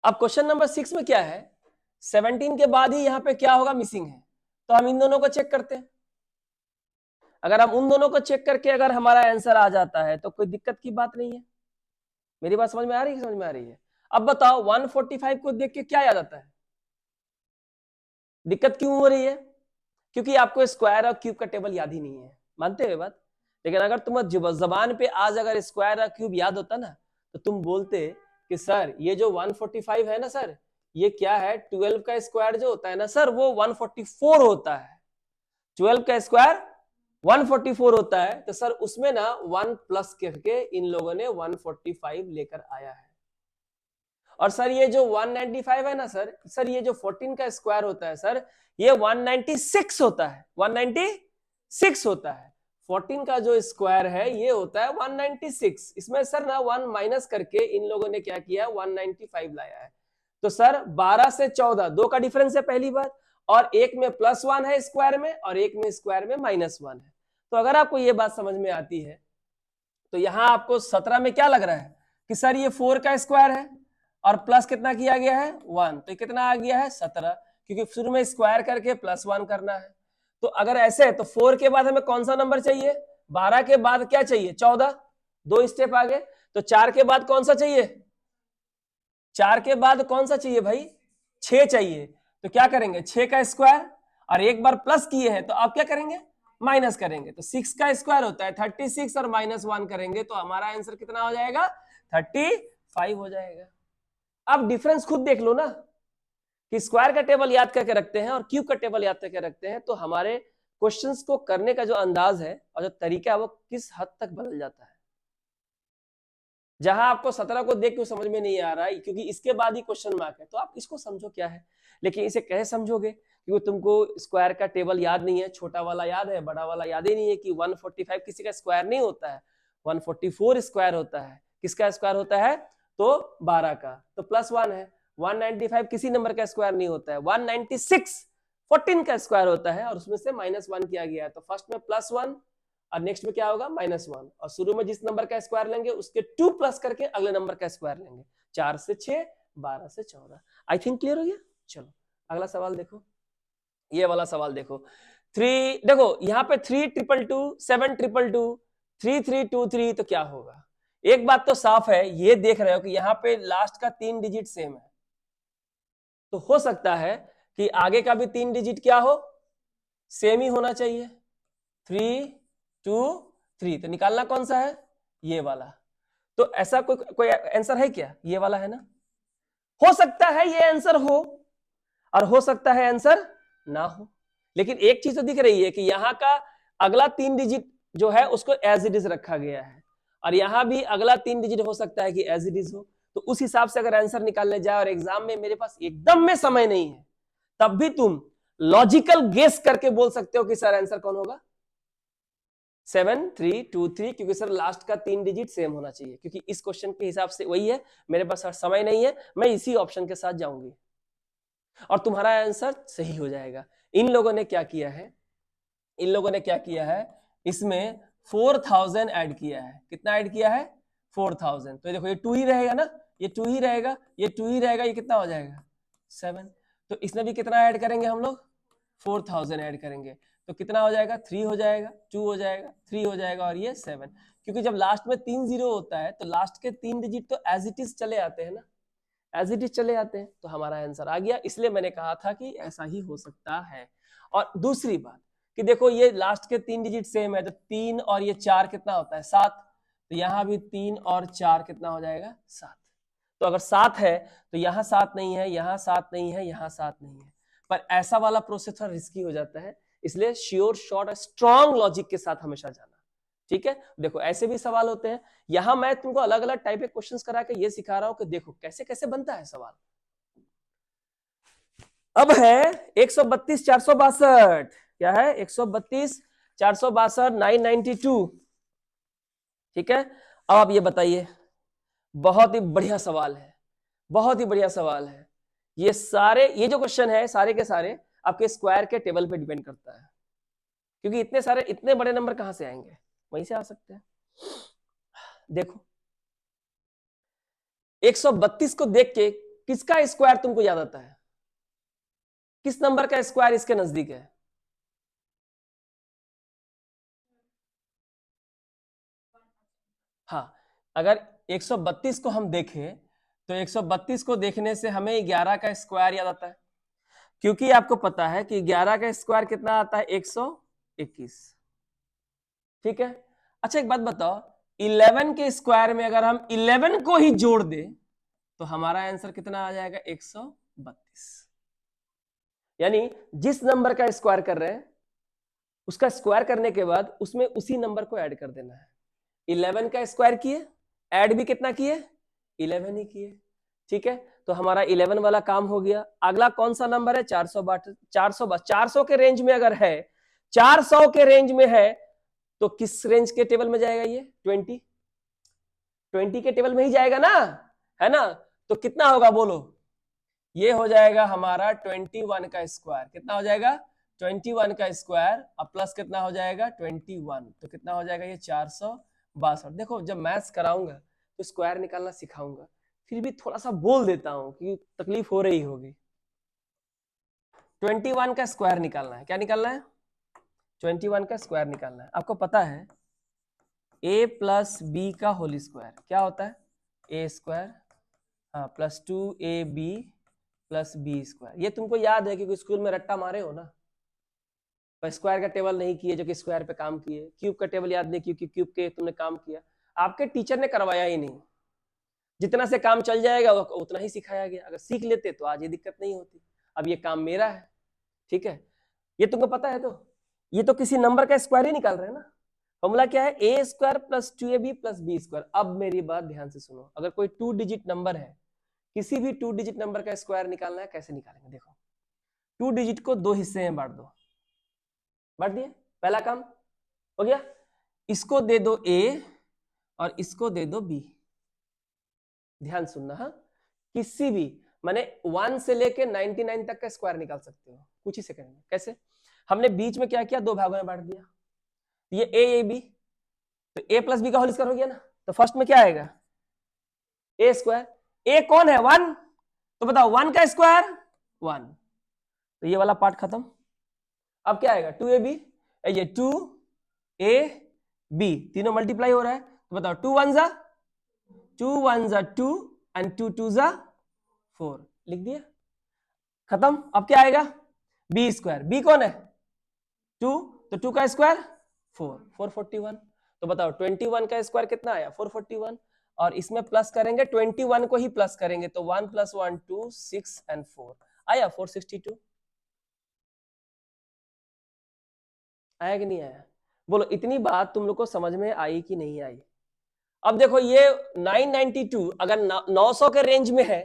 अब क्वेश्चन नंबर 6 में क्या है, 17 के बाद ही यहां पे क्या होगा मिसिंग है, तो हम इन दोनों को चेक करते हैं। अगर हम उन दोनों को चेक करके अगर हमारा आंसर आ जाता है तो कोई दिक्कत की बात नहीं है। मेरी बात समझ में आ रही है, समझ में आ रही है। अब बताओ 145 को देख के क्या याद आता है, दिक्कत क्यों हो रही है, क्योंकि आपको स्क्वायर और क्यूब का टेबल याद ही नहीं है, मानते हो बात। लेकिन अगर तुम जबान पे आज अगर स्क्वायर और क्यूब याद होता ना, तो तुम बोलते कि सर ये जो 145 है ना सर, ये क्या है, 12 का स्क्वायर जो होता है ना सर, वो 144 होता है। 12 का स्क्वायर 144 होता है, तो सर उसमें ना 1 प्लस करके इन लोगों ने 145 लेकर आया है। और सर ये जो 195 है ना सर ये जो 14 का स्क्वायर होता है सर, ये 196 होता है, 196 होता है। 14 का जो स्क्वायर है ये होता है 196, इसमें सर ना 1 माइनस करके इन लोगों ने क्या किया 195 लाया है। तो सर 12 से 14 2 का डिफरेंस है पहली बात, और एक में +1 है स्क्वायर में, और एक में स्क्वायर में -1 है। तो अगर आपको ये बात समझ में आती है, तो यहां आपको 17 में क्या लग रहा है कि सर ये 4 का स्क्वायर है, और प्लस कितना किया गया है 1, तो कितना आ गया है 17, क्योंकि शुरू में स्क्वायर करके +1 करना है। तो अगर ऐसे है तो 4 के बाद हमें कौन सा नंबर चाहिए, 12 के बाद क्या चाहिए 14, 2 स्टेप आगे। तो 4 के बाद कौन सा चाहिए, 4 के बाद कौन सा चाहिए भाई 6 चाहिए। तो क्या करेंगे 6 का स्क्वायर, और एक बार प्लस किए हैं तो आप क्या करेंगे माइनस करेंगे। तो 6 का स्क्वायर होता है 36, और -1 करेंगे तो हमारा आंसर कितना हो जाएगा 35 हो जाएगा। अब डिफरेंस खुद देख लो ना, कि स्क्वायर का टेबल याद करके रखते हैं और क्यूब का टेबल याद करके रखते हैं, तो हमारे क्वेश्चंस को करने का जो अंदाज है और जो तरीका है वो किस हद तक बदल जाता है। जहां आपको 17 को देख के समझ में नहीं आ रहा है क्योंकि इसके बाद ही क्वेश्चन मार्क है, तो आप इसको समझो क्या है, लेकिन इसे कैसे समझोगे, क्योंकि तुमको स्क्वायर का टेबल याद नहीं है, छोटा वाला याद है, बड़ा वाला याद ही नहीं है कि 145 किसी का स्क्वायर नहीं होता है, 144 स्क्वायर होता है। किसका स्क्वायर होता है तो 12 का, तो +1 है। 195 किसी नंबर का स्क्वायर नहीं होता है, 196 14 का स्क्वायर होता है, और उसमें से -1 किया गया है। तो फर्स्ट में +1 और नेक्स्ट में क्या होगा -1, और शुरू में जिस नंबर का स्क्वायर लेंगे उसके 2 प्लस करके अगले नंबर का स्क्वायर लेंगे। 4 से 6, 12 से 14। आई थिंक क्लियर हो गया। चलो अगला सवाल देखो, ये वाला सवाल देखो। 3 देखो यहाँ पे 322 722 3323, तो क्या होगा। एक बात तो साफ है, ये देख रहे हो कि यहाँ पे लास्ट का 3 डिजिट सेम है, तो हो सकता है कि आगे का भी 3 डिजिट क्या हो सेम ही होना चाहिए। 3 2 3, तो निकालना कौन सा है ये वाला। तो ऐसा कोई आंसर है क्या, ये वाला है ना। हो सकता है ये आंसर हो और हो सकता है आंसर ना हो, लेकिन एक चीज तो दिख रही है कि यहाँ का अगला 3 डिजिट जो है उसको एज इट इज रखा गया है, और यहां भी अगला 3 डिजिट हो सकता है कि एज इट इज हो। तो उस हिसाब से अगर आंसर निकालने जाए और एग्जाम में मेरे पास एकदम में समय नहीं है, तब भी तुम लॉजिकल गेस करके बोल सकते हो कि सर आंसर कौन होगा 7323, क्योंकि सर लास्ट का 3 डिजिट सेम होना चाहिए, क्योंकि इस क्वेश्चन के हिसाब से वही है। मेरे पास समय नहीं है, मैं इसी ऑप्शन के साथ जाऊंगी और तुम्हारा आंसर सही हो जाएगा। इन लोगों ने क्या किया है, इन लोगों ने क्या किया है, इसमें 4000 ऐड किया है। कितना ऐड किया है 4000। तो देखो ये 2 ही रहेगा ना, ये 2 ही रहेगा, ये 2 ही रहेगा, ये कितना हो जाएगा 7। तो इसमें भी कितना ऐड करेंगे हम लोग 4000 ऐड करेंगे, तो कितना हो जाएगा 3 हो जाएगा, 2 हो जाएगा, 3 हो जाएगा, और ये 7। क्योंकि जब लास्ट में 3 0 होता है तो लास्ट के 3 डिजिट तो एज इट इज चले आते हैं ना, एज इट इज चले आते हैं। तो हमारा आंसर आ गया, इसलिए मैंने कहा था कि ऐसा ही हो सकता है। और दूसरी बात, कि देखो ये लास्ट के 3 डिजिट सेम है, तो 3 और ये 4 कितना होता है 7, तो यहाँ भी 3 और 4 कितना हो जाएगा 7। तो अगर 7 है तो यहाँ 7 नहीं है, यहाँ 7 नहीं है, यहाँ 7 नहीं है। पर ऐसा वाला प्रोसेस थोड़ा रिस्की हो जाता है, इसलिए श्योर शॉर्ट और स्ट्रॉन्ग लॉजिक के साथ हमेशा जाना। ठीक है, देखो ऐसे भी सवाल होते हैं। यहां मैं तुमको अलग अलग टाइप के क्वेश्चंस करा के ये सिखा रहा हूं कि देखो कैसे कैसे बनता है सवाल। अब है 132 462, क्या है 132 462 992। ठीक है, अब आप ये बताइए, बहुत ही बढ़िया सवाल है, बहुत ही बढ़िया सवाल है। ये सारे ये जो क्वेश्चन है सारे के सारे आपके स्क्वायर के टेबल पे डिपेंड करता है, क्योंकि इतने सारे इतने बड़े नंबर कहां से आएंगे, वहीं से आ सकते हैं। देखो 132 को देख के किसका स्क्वायर तुमको याद आता है, किस नंबर का स्क्वायर इसके नजदीक है? हाँ, अगर 132 को हम देखें तो 132 को देखने से हमें 11 का स्क्वायर याद आता है, क्योंकि आपको पता है कि 11 का स्क्वायर कितना आता है 121। ठीक है, अच्छा एक बात बताओ, 11 के स्क्वायर में अगर हम 11 को ही जोड़ दे तो हमारा आंसर कितना आ जाएगा 132। यानी जिस नंबर का स्क्वायर कर रहे हैं उसका स्क्वायर करने के बाद उसमें उसी नंबर को ऐड कर देना है। 11 का स्क्वायर किए, ऐड भी कितना किए 11 ही किए। ठीक है, तो हमारा 11 वाला काम हो गया। अगला कौन सा नंबर है 462। 400 के रेंज में अगर है, 400 के रेंज में है तो किस रेंज के टेबल में जाएगा ये 20 के टेबल में ही जाएगा ना, है ना? तो कितना होगा बोलो, ये हो जाएगा हमारा 21 का स्क्वायर। कितना हो जाएगा 21 का स्क्वायर, अब प्लस कितना हो जाएगा 21, तो कितना हो जाएगा ये 462। देखो जब मैथ्स कराऊंगा तो स्क्वायर निकालना सिखाऊंगा, फिर भी थोड़ा सा बोल देता हूं कि तकलीफ हो रही होगी। 21 का स्क्वायर निकालना है, क्या निकालना है 21 का स्क्वायर निकालना है। आपको पता है a प्लस बी का होल स्क्वायर क्या होता है ए स्क्वायर, हाँ, plus 2ab plus B square. ये तुमको याद है क्योंकि स्कूल में रट्टा मारे हो ना, पर स्क्वायर का टेबल नहीं किए जो कि स्क्वायर पे काम किए, क्यूब का टेबल याद नहीं क्योंकि क्यूब के तुमने काम किया, आपके टीचर ने करवाया ही नहीं। जितना से काम चल जाएगा उतना ही सिखाया गया, अगर सीख लेते तो आज ये दिक्कत नहीं होती। अब ये काम मेरा है, ठीक है, ये तुमको पता है। तो ये तो किसी नंबर का स्क्वायर ही निकाल रहे हैं ना। फॉर्मूला क्या है ए square plus 2ab plus B square. अब मेरी बात ध्यान से सुनो, अगर कोई 2 डिजिट नंबर है, किसी भी 2 डिजिट नंबर का स्क्वायर निकालना है, कैसे निकालेंगे देखो, 2 डिजिट को 2 हिस्से में बांट दो, बांट दिए, पहला काम हो गया। इसको दे दो a और इसको दे दो b। ध्यान सुनना, हाँ, किसी भी माने 1 से लेके 99 तक का स्क्वायर निकाल सकते हो कुछ ही सेकंड में। कैसे? हमने बीच में क्या किया, 2 भागों में बांट दिया, ये a b, तो a प्लस बी का होल स्क्वायर हो गया ना। तो फर्स्ट में क्या आएगा a स्क्वायर, a कौन है 1, तो बताओ 1 का स्क्वायर 1, तो ये वाला पार्ट खत्म। अब क्या आएगा 2ab, ये 2ab, तीनों मल्टीप्लाई हो रहा है, तो बताओ 2 1 जा 2 एंड 2 2 जा 4, लिख दिया, खत्म। अब क्या आएगा b स्क्वायर, b कौन है 2, तो 2 का स्क्वायर 441। तो बताओ 21 का स्क्वायर कितना आया 441, और इसमें प्लस करेंगे 21 को ही प्लस करेंगे, तो 1 + 1 2 6 एंड 4 आया 462। आया कि नहीं आया? बोलो इतनी बात तुम लोग को समझ में आई कि नहीं आई? अब देखो ये 992 अगर 900 के रेंज में है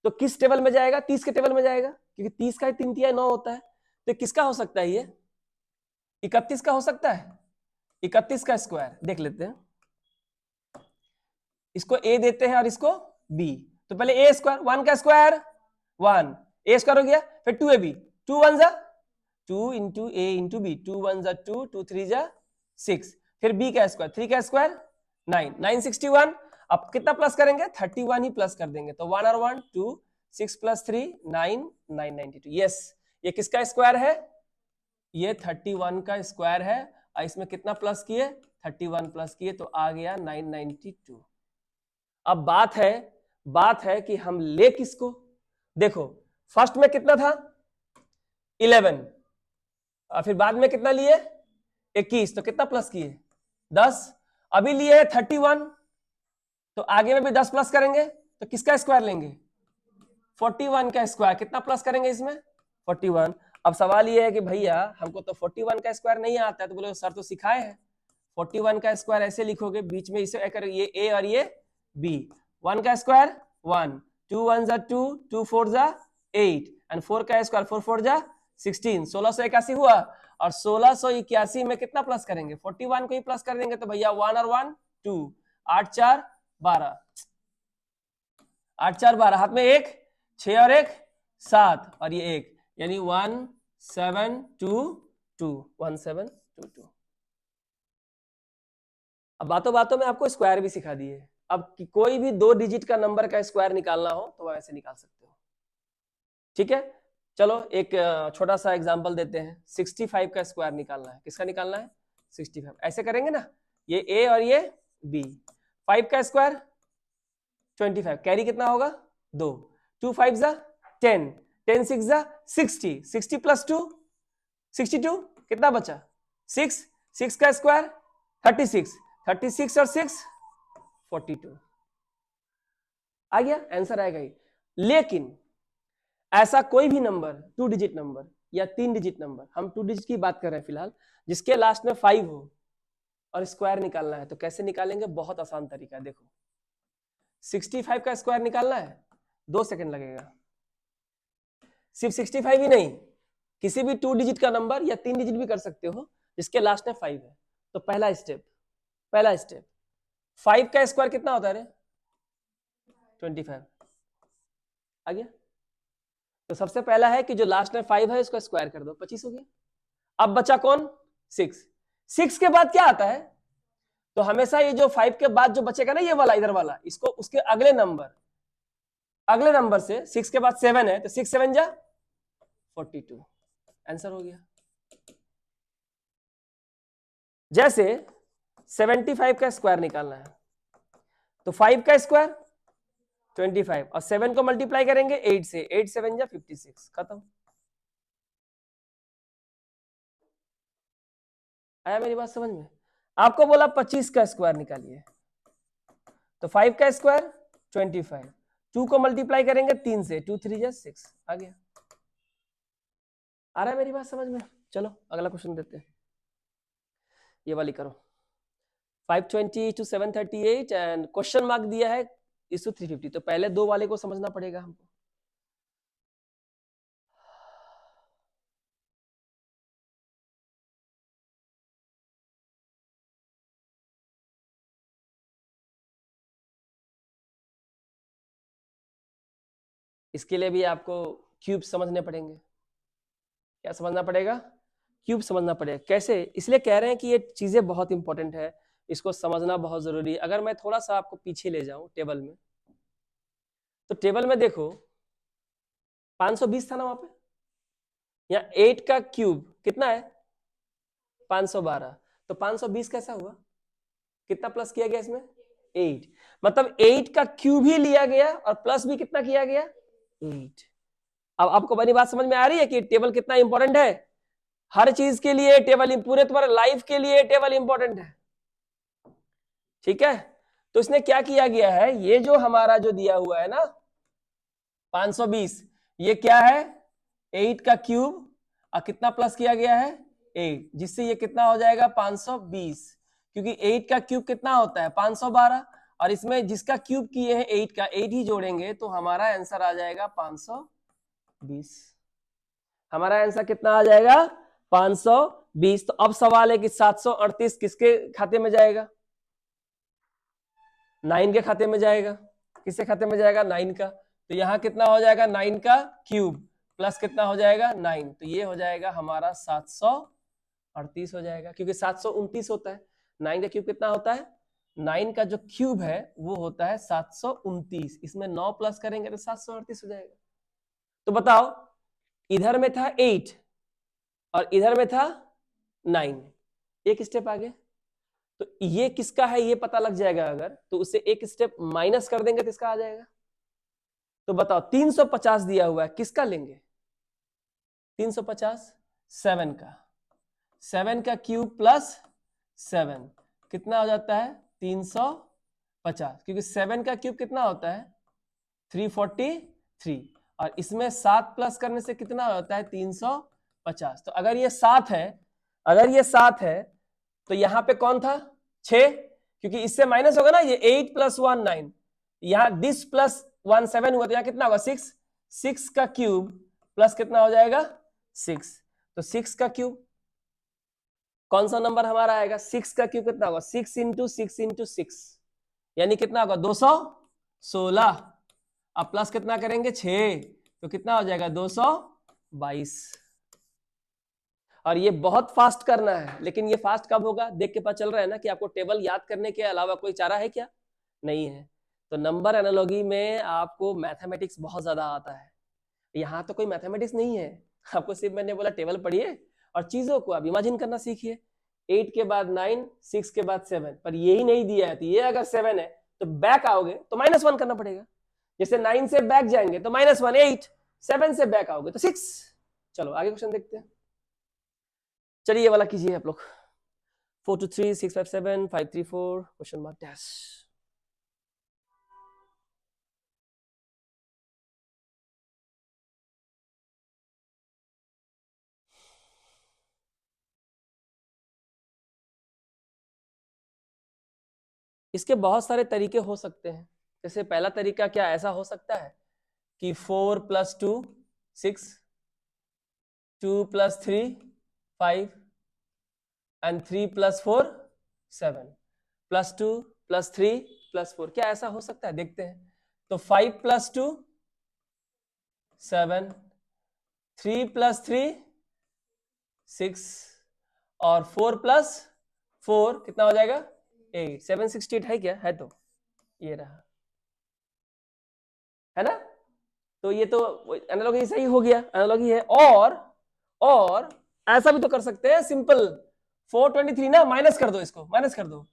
तो किस टेबल में जाएगा, 30 के टेबल में जाएगा, क्योंकि 30 का 3 तिहाई 9 होता है। तो किसका हो सकता है ये 31 का हो सकता है। 31 का स्क्वायर देख लेते हैं, इसको a देते हैं और इसको b। तो पहले a स्क्वायर, 1 का स्क्वायर 1, a स्क्वायर हो गया, फिर 2ab, 2 1 जा 2 इंटू a इंटू b, 2 1 जा 2, 2 3 जा 6, फिर b का स्क्वायर, 3 का स्क्वायर 9, 961। अब कितना प्लस करेंगे 31 ही प्लस कर देंगे, तो 1 और 1 2, 6 + 3 9, 992। यस, ये किसका स्क्वायर है, ये 31 का स्क्वायर है। और इसमें कितना प्लस किए 31 प्लस किए, तो आ गया 992। अब बात है कि हम ले किसको, देखो फर्स्ट में कितना था 11, और फिर बाद में कितना लिए 21, तो कितना प्लस किए 10, अभी लिए 31, तो आगे में भी 10 प्लस करेंगे तो किसका स्क्वायर लेंगे 41 का स्क्वायर, कितना प्लस करेंगे इसमें 41। अब सवाल ये है कि भैया हमको तो 41 का स्क्वायर नहीं आता है, तो बोले सर तो सिखाए हैं 41 का स्क्वायर ऐसे लिखोगे, बीच में इसे अगर ये a और ये b, 1 का स्क्वायर 1, 2 1 जा 2, 2 4 जा 8 एंड 4 का स्क्वायर 4 4 जा 16, 1681 हुआ। और 1681 में कितना प्लस करेंगे 41 को ही प्लस कर देंगे, तो भैया 1 और 1 2, 8 4 12, 8 4 12, हाथ में 1, 6 और 1 7 और ये 1, यानी 1722, 1722। अब बातों बातों में आपको स्क्वायर भी सिखा दिए। अब कोई भी 2 डिजिट का नंबर का स्क्वायर निकालना हो तो वह ऐसे निकाल सकते हो, ठीक है। चलो एक छोटा सा एग्जांपल देते हैं, 65 का स्क्वायर निकालना है, किसका निकालना है 65, ऐसे करेंगे ना, ये a और ये b, 5 का स्क्वायर 25, कैरी कितना होगा 2, 2 5 जा 10, 10 6 जा 60, 60 प्लस 2 62, कितना बचा 6, 6 का स्क्वायर 36, 36 और 6 42, आ गया आंसर आएगा ही। लेकिन ऐसा कोई भी नंबर 2 डिजिट नंबर या 3 डिजिट नंबर, हम 2 डिजिट की बात कर रहे हैं फिलहाल, जिसके लास्ट में 5 हो और स्क्वायर निकालना है, तो कैसे निकालेंगे, बहुत आसान तरीका है। देखो 65 का स्क्वायर निकालना है 2 सेकंड लगेगा। सिर्फ 65 ही नहीं, किसी भी 2 डिजिट का नंबर या 3 डिजिट भी कर सकते हो जिसके लास्ट में 5 है। तो पहला स्टेप 5 का स्क्वायर कितना होता है रे 25, आ गया। तो सबसे पहला है कि जो लास्ट में 5 है उसका स्क्वायर कर दो, 25 हो गया। अब बचा कौन 6 के बाद क्या आता है, तो हमेशा ये जो 5 के बाद जो बचेगा ना, ये वाला इधर वाला, इसको उसके अगले नंबर से 6 के बाद 7 है, तो 6 7 जा 42, आंसर हो गया। जैसे 75 का स्क्वायर निकालना है, तो 5 का स्क्वायर 25 और 7 को मल्टीप्लाई करेंगे 8 से, 8 7 जा 56, खत्म। आया मेरी बात समझ में? आपको बोला 25 का स्क्वायर निकालिए, तो 5 का स्क्वायर 25, 2 को मल्टीप्लाई करेंगे 3 से, 2 3 जा 6, आ गया। आ रहा है मेरी बात समझ में? चलो अगला क्वेश्चन देते हैं, ये वाली करो। 520 to 738 एंड क्वेश्चन मार्क दिया है इस 350, तो पहले 2 वाले को समझना पड़ेगा हमको। इसके लिए भी आपको क्यूब समझने पड़ेंगे। क्या समझना पड़ेगा? क्यूब समझना पड़ेगा। कैसे? इसलिए कह रहे हैं कि ये चीजें बहुत इंपॉर्टेंट है, इसको समझना बहुत जरूरी है। अगर मैं थोड़ा सा आपको पीछे ले जाऊं टेबल में, तो टेबल में देखो 520 था ना वहां पे, या 8 का क्यूब कितना है 512, तो 520 कैसा हुआ, कितना प्लस किया गया इसमें 8, मतलब 8 का क्यूब ही लिया गया और प्लस भी कितना किया गया 8। अब आपको मेरी बात समझ में आ रही है कि टेबल कितना इंपॉर्टेंट है? हर चीज के लिए टेबल, पूरे तुम्हारे लाइफ के लिए टेबल इंपॉर्टेंट है, ठीक है। तो इसने क्या किया गया है, ये जो हमारा जो दिया हुआ है ना 520, ये क्या है 8 का क्यूब और कितना प्लस किया गया है 8, जिससे ये कितना हो जाएगा 520, क्योंकि 8 का क्यूब कितना होता है 512, और इसमें जिसका क्यूब किए हैं 8 का 8 ही जोड़ेंगे तो हमारा आंसर आ जाएगा 520। हमारा आंसर कितना आ जाएगा 520। तो अब सवाल है कि 738 किसके खाते में जाएगा, 9 के खाते में जाएगा। किसके खाते में जाएगा 9 का, तो यहां कितना हो जाएगा 9 का क्यूब प्लस कितना हो जाएगा 9, तो ये हो जाएगा हमारा 738 हो जाएगा, क्योंकि 729 होता है, 9 का क्यूब कितना होता है, 9 का जो क्यूब है वो होता है 729, इसमें 9 प्लस करेंगे तो 738 हो जाएगा। तो बताओ इधर में था 8 और इधर में था 9, एक स्टेप आगे, तो ये किसका है ये पता लग जाएगा अगर, तो उसे एक स्टेप माइनस कर देंगे तो इसका आ जाएगा। तो बताओ 350 दिया हुआ है, किसका लेंगे 350, 7 का, 7 का क्यूब प्लस 7 कितना हो जाता है 350, क्योंकि 7 का क्यूब कितना होता है 343 और इसमें 7 प्लस करने से कितना होता है 350। तो अगर ये 7 है, अगर ये 7 है तो यहां पे कौन था 6, क्योंकि इससे माइनस होगा ना, ये 8 + 1 9, यहां दिस प्लस 1 7 हुआ तो यहां कितना होगा 6, 6 का क्यूब प्लस कितना हो जाएगा 6, तो 6 का क्यूब कौन सा नंबर हमारा आएगा, 6 का क्यूब कितना होगा 6 × 6 × 6 यानी कितना होगा 216, अब प्लस कितना करेंगे 6 तो कितना हो जाएगा 222। और ये बहुत फास्ट करना है, लेकिन ये फास्ट कब होगा, देख के पता चल रहा है ना कि आपको टेबल याद करने के अलावा कोई चारा है क्या, नहीं है। तो नंबर एनालॉजी में आपको मैथमेटिक्स बहुत ज्यादा आता है, यहाँ तो कोई मैथमेटिक्स नहीं है, आपको सिर्फ मैंने बोला टेबल पढ़िए और चीजों को आप इमेजिन करना सीखिए। 8 के बाद 9, 6 के बाद 7, पर यही नहीं दिया है, तो ये अगर 7 है तो बैक आओगे तो -1 करना पड़ेगा, जैसे 9 से बैक जाएंगे तो -1, 8, 7 से बैक आओगे तो 6। चलो आगे क्वेश्चन देखते हैं, चलिए ये वाला कीजिए आप लोग, 4 2 3 6 5 7 5 3 4 क्वेश्चन मार्क डैश। इसके बहुत सारे तरीके हो सकते हैं, जैसे पहला तरीका क्या ऐसा हो सकता है कि 4 + 2 6, 2 + 3 5 and 3 + 4 7 +2 + 3 + 4, क्या ऐसा हो सकता है, देखते हैं। तो 5 + 2 7, 3 + 3 6 और 4 + 4 कितना हो जाएगा 8, 768 है क्या, है तो ये रहा, है ना। तो ये तो एनालॉजी सही हो गया, एनालॉजी है। और ऐसा भी तो कर सकते हैं सिंपल, 423 ना, माइनस कर दो, इसको माइनस कर दो,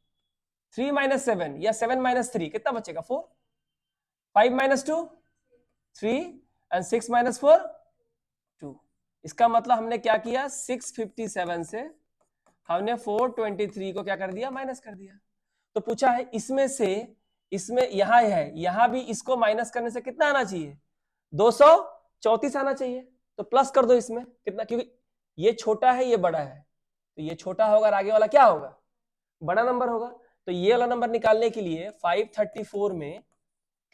3 - 7 या 7 - 3 कितना बचेगा 4, 5 - 2 3 and 6 - 4 2। इसका मतलब हमने क्या किया, 657 से हमने 423 को क्या कर दिया, माइनस कर दिया। तो पूछा है इसमें से, इसमें यहां है, यहां भी इसको माइनस करने से कितना आना चाहिए 234 आना चाहिए, तो प्लस कर दो इसमें कितना, क्योंकि ये छोटा है ये बड़ा है, तो ये छोटा होगा और आगे वाला क्या होगा बड़ा नंबर होगा। तो ये वाला नंबर निकालने के लिए 534 में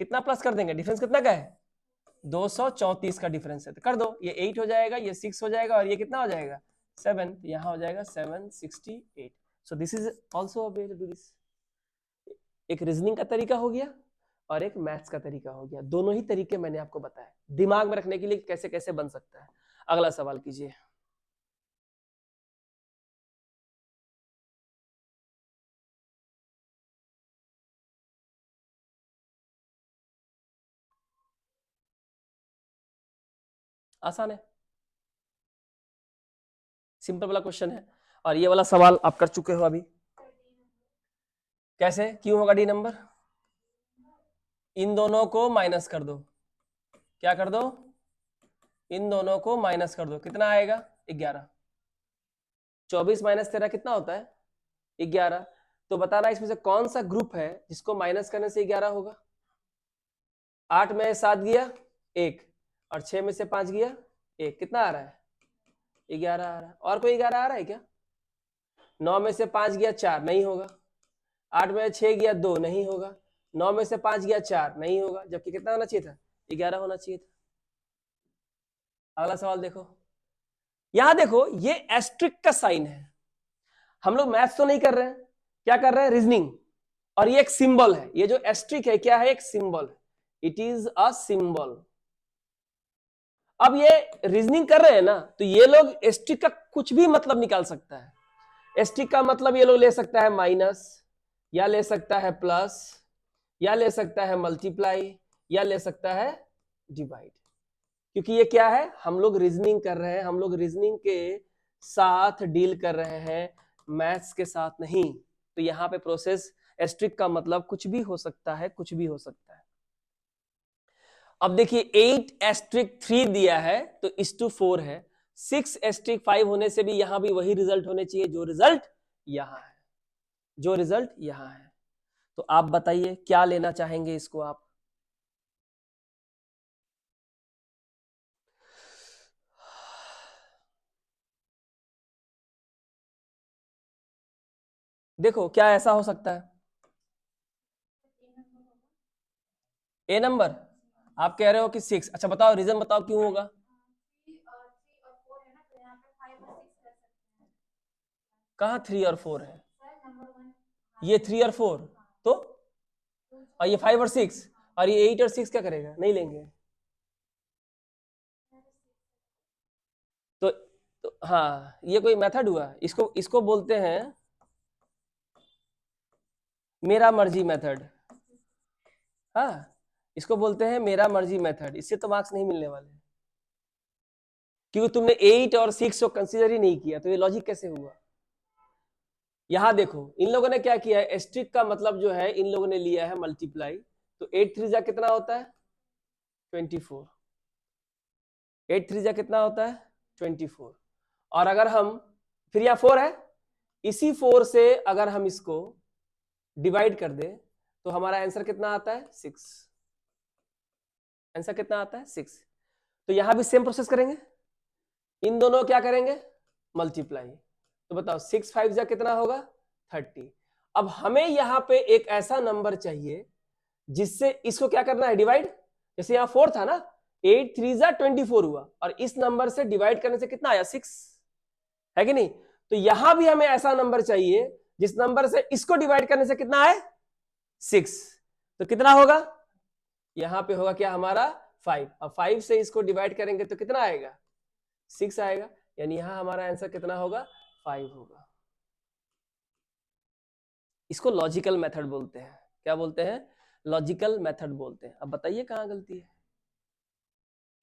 कितना प्लस कर देंगे, डिफरेंस कितना का है 234 का डिफरेंस है, तो कर दो, ये 8 हो जाएगा, ये 6 हो जाएगा और ये कितना हो जाएगा 7, तो यहां हो जाएगा 768। So this is also a way to do this. एक रीजनिंग का तरीका हो गया और एक मैथ्स का तरीका हो गया, दोनों ही तरीके मैंने आपको बताया दिमाग में रखने के लिए कैसे कैसे बन सकता है। अगला सवाल कीजिए। आसान है, सिंपल वाला क्वेश्चन है, और ये वाला सवाल आप कर चुके हो अभी। कैसे, क्यों होगा डी नंबर, इन दोनों को माइनस कर दो, क्या कर दो, इन दोनों को माइनस कर दो, कितना आएगा 11, 24 - 13 कितना होता है 11। तो बताना इसमें से कौन सा ग्रुप है जिसको माइनस करने से 11 होगा। 8 में 7 गया 1 और 6 में से 5 गया 1, कितना आ रहा है 11 आ रहा है। और कोई 11 आ रहा है क्या, 9 में से 5 गया 4 नहीं होगा, 8 में 6 गया 2 नहीं होगा, 9 में से 5 गया 4 नहीं होगा, जबकि कितना होना चाहिए था 11 होना चाहिए था। अगला सवाल देखो, यहां देखो ये एस्ट्रिक का साइन है, हम लोग मैथ्स तो नहीं कर रहे हैं, क्या कर रहे हैं रीजनिंग, और ये एक सिंबल है, ये जो एस्ट्रिक है क्या है, एक सिंबल है, इट इज अ सिंबल। अब ये रीजनिंग कर रहे हैं ना, तो ये लोग एस्ट्रिक का कुछ भी मतलब निकाल सकता है। एस्ट्रिक का मतलब ये लोग ले सकता है माइनस, या ले सकता है प्लस, या ले सकता है मल्टीप्लाई, या ले सकता है डिवाइड, क्योंकि ये क्या है, हम लोग रीजनिंग कर रहे हैं, हम लोग रीजनिंग के साथ डील कर रहे हैं, मैथ्स के साथ नहीं। तो यहाँ पे प्रोसेस एस्ट्रिक का मतलब कुछ भी हो सकता है, कुछ भी हो सकता है। अब देखिए 8 * 3 दिया है तो 1:4 है, 6 एस्ट्रिक 5 होने से भी यहां भी वही रिजल्ट होने चाहिए जो रिजल्ट यहां है, जो रिजल्ट यहां है। तो आप बताइए क्या लेना चाहेंगे इसको आप? देखो क्या ऐसा हो सकता है, ए नंबर आप कह रहे हो कि 6, अच्छा बताओ रीजन बताओ क्यों होगा? कहाँ 3 और 4 है? ये 3 और 4 तो, और ये 5 और 6, और ये 8 और 6 क्या करेगा? नहीं लेंगे। तो हाँ ये कोई मेथड हुआ? इसको इसको बोलते हैं मेरा मर्जी मेथड। हाँ इसको बोलते हैं मेरा मर्जी मेथड। इससे तो मार्क्स नहीं मिलने वाले क्योंकि तुमने 8 और 6 को कंसीडर ही नहीं किया, तो ये लॉजिक कैसे हुआ? यहां देखो इन लोगों ने क्या किया है, एस्ट्रिक का मतलब जो है इन लोगों ने लिया है मल्टीप्लाई, तो 8 3 जा कितना होता है 24, 8 3 जा कितना होता है 24, और अगर हम फिर यहाँ 4 है, इसी 4 से अगर हम इसको डिवाइड कर दे तो हमारा आंसर कितना आता है 6, आंसर कितना आता है 6। तो यहां भी सेम प्रोसेस करेंगे, इन दोनों क्या करेंगे मल्टीप्लाई, तो बताओ 6 5 जा कितना होगा 30। अब हमें यहां पे एक ऐसा नंबर चाहिए जिससे इसको क्या करना है डिवाइड, जैसे यहां 4 था ना, 8 3 जा 24 हुआ, और इस नंबर से डिवाइड करने से कितना आया 6, है कि नहीं? तो यहां भी हमें ऐसा नंबर चाहिए जिस नंबर से इसको डिवाइड करने से कितना आए 6, तो कितना होगा यहां पे होगा क्या हमारा 5, अब 5 से इसको डिवाइड करेंगे तो कितना आएगा 6 आएगा, यानी यहां हमारा आंसर कितना होगा 5 होगा। इसको लॉजिकल मेथड बोलते हैं। क्या बोलते हैं? लॉजिकल मेथड बोलते हैं। अब बताइए कहां गलती है?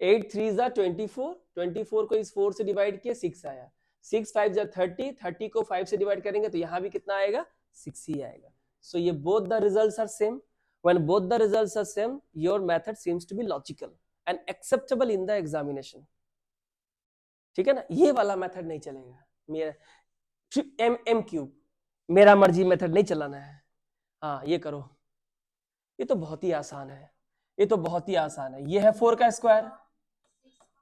8 3 जा 24, 24 को इस 4 से डिवाइड किया 6 आया, 6 5 जा 30, 30 को 5 से डिवाइड करेंगे तो यहां भी कितना आएगा 6 ही आएगा। सो ये both the results are same, when both the results are same your method seems to be logical and acceptable in the examination, ठीक है ना? ये वाला मेथड नहीं चलेगा, मेरा एम क्यूब मेरा मर्जी मेथड नहीं चलाना है। हाँ ये करो, ये तो बहुत ही आसान है, ये तो बहुत ही आसान है। ये है 4 का स्क्वायर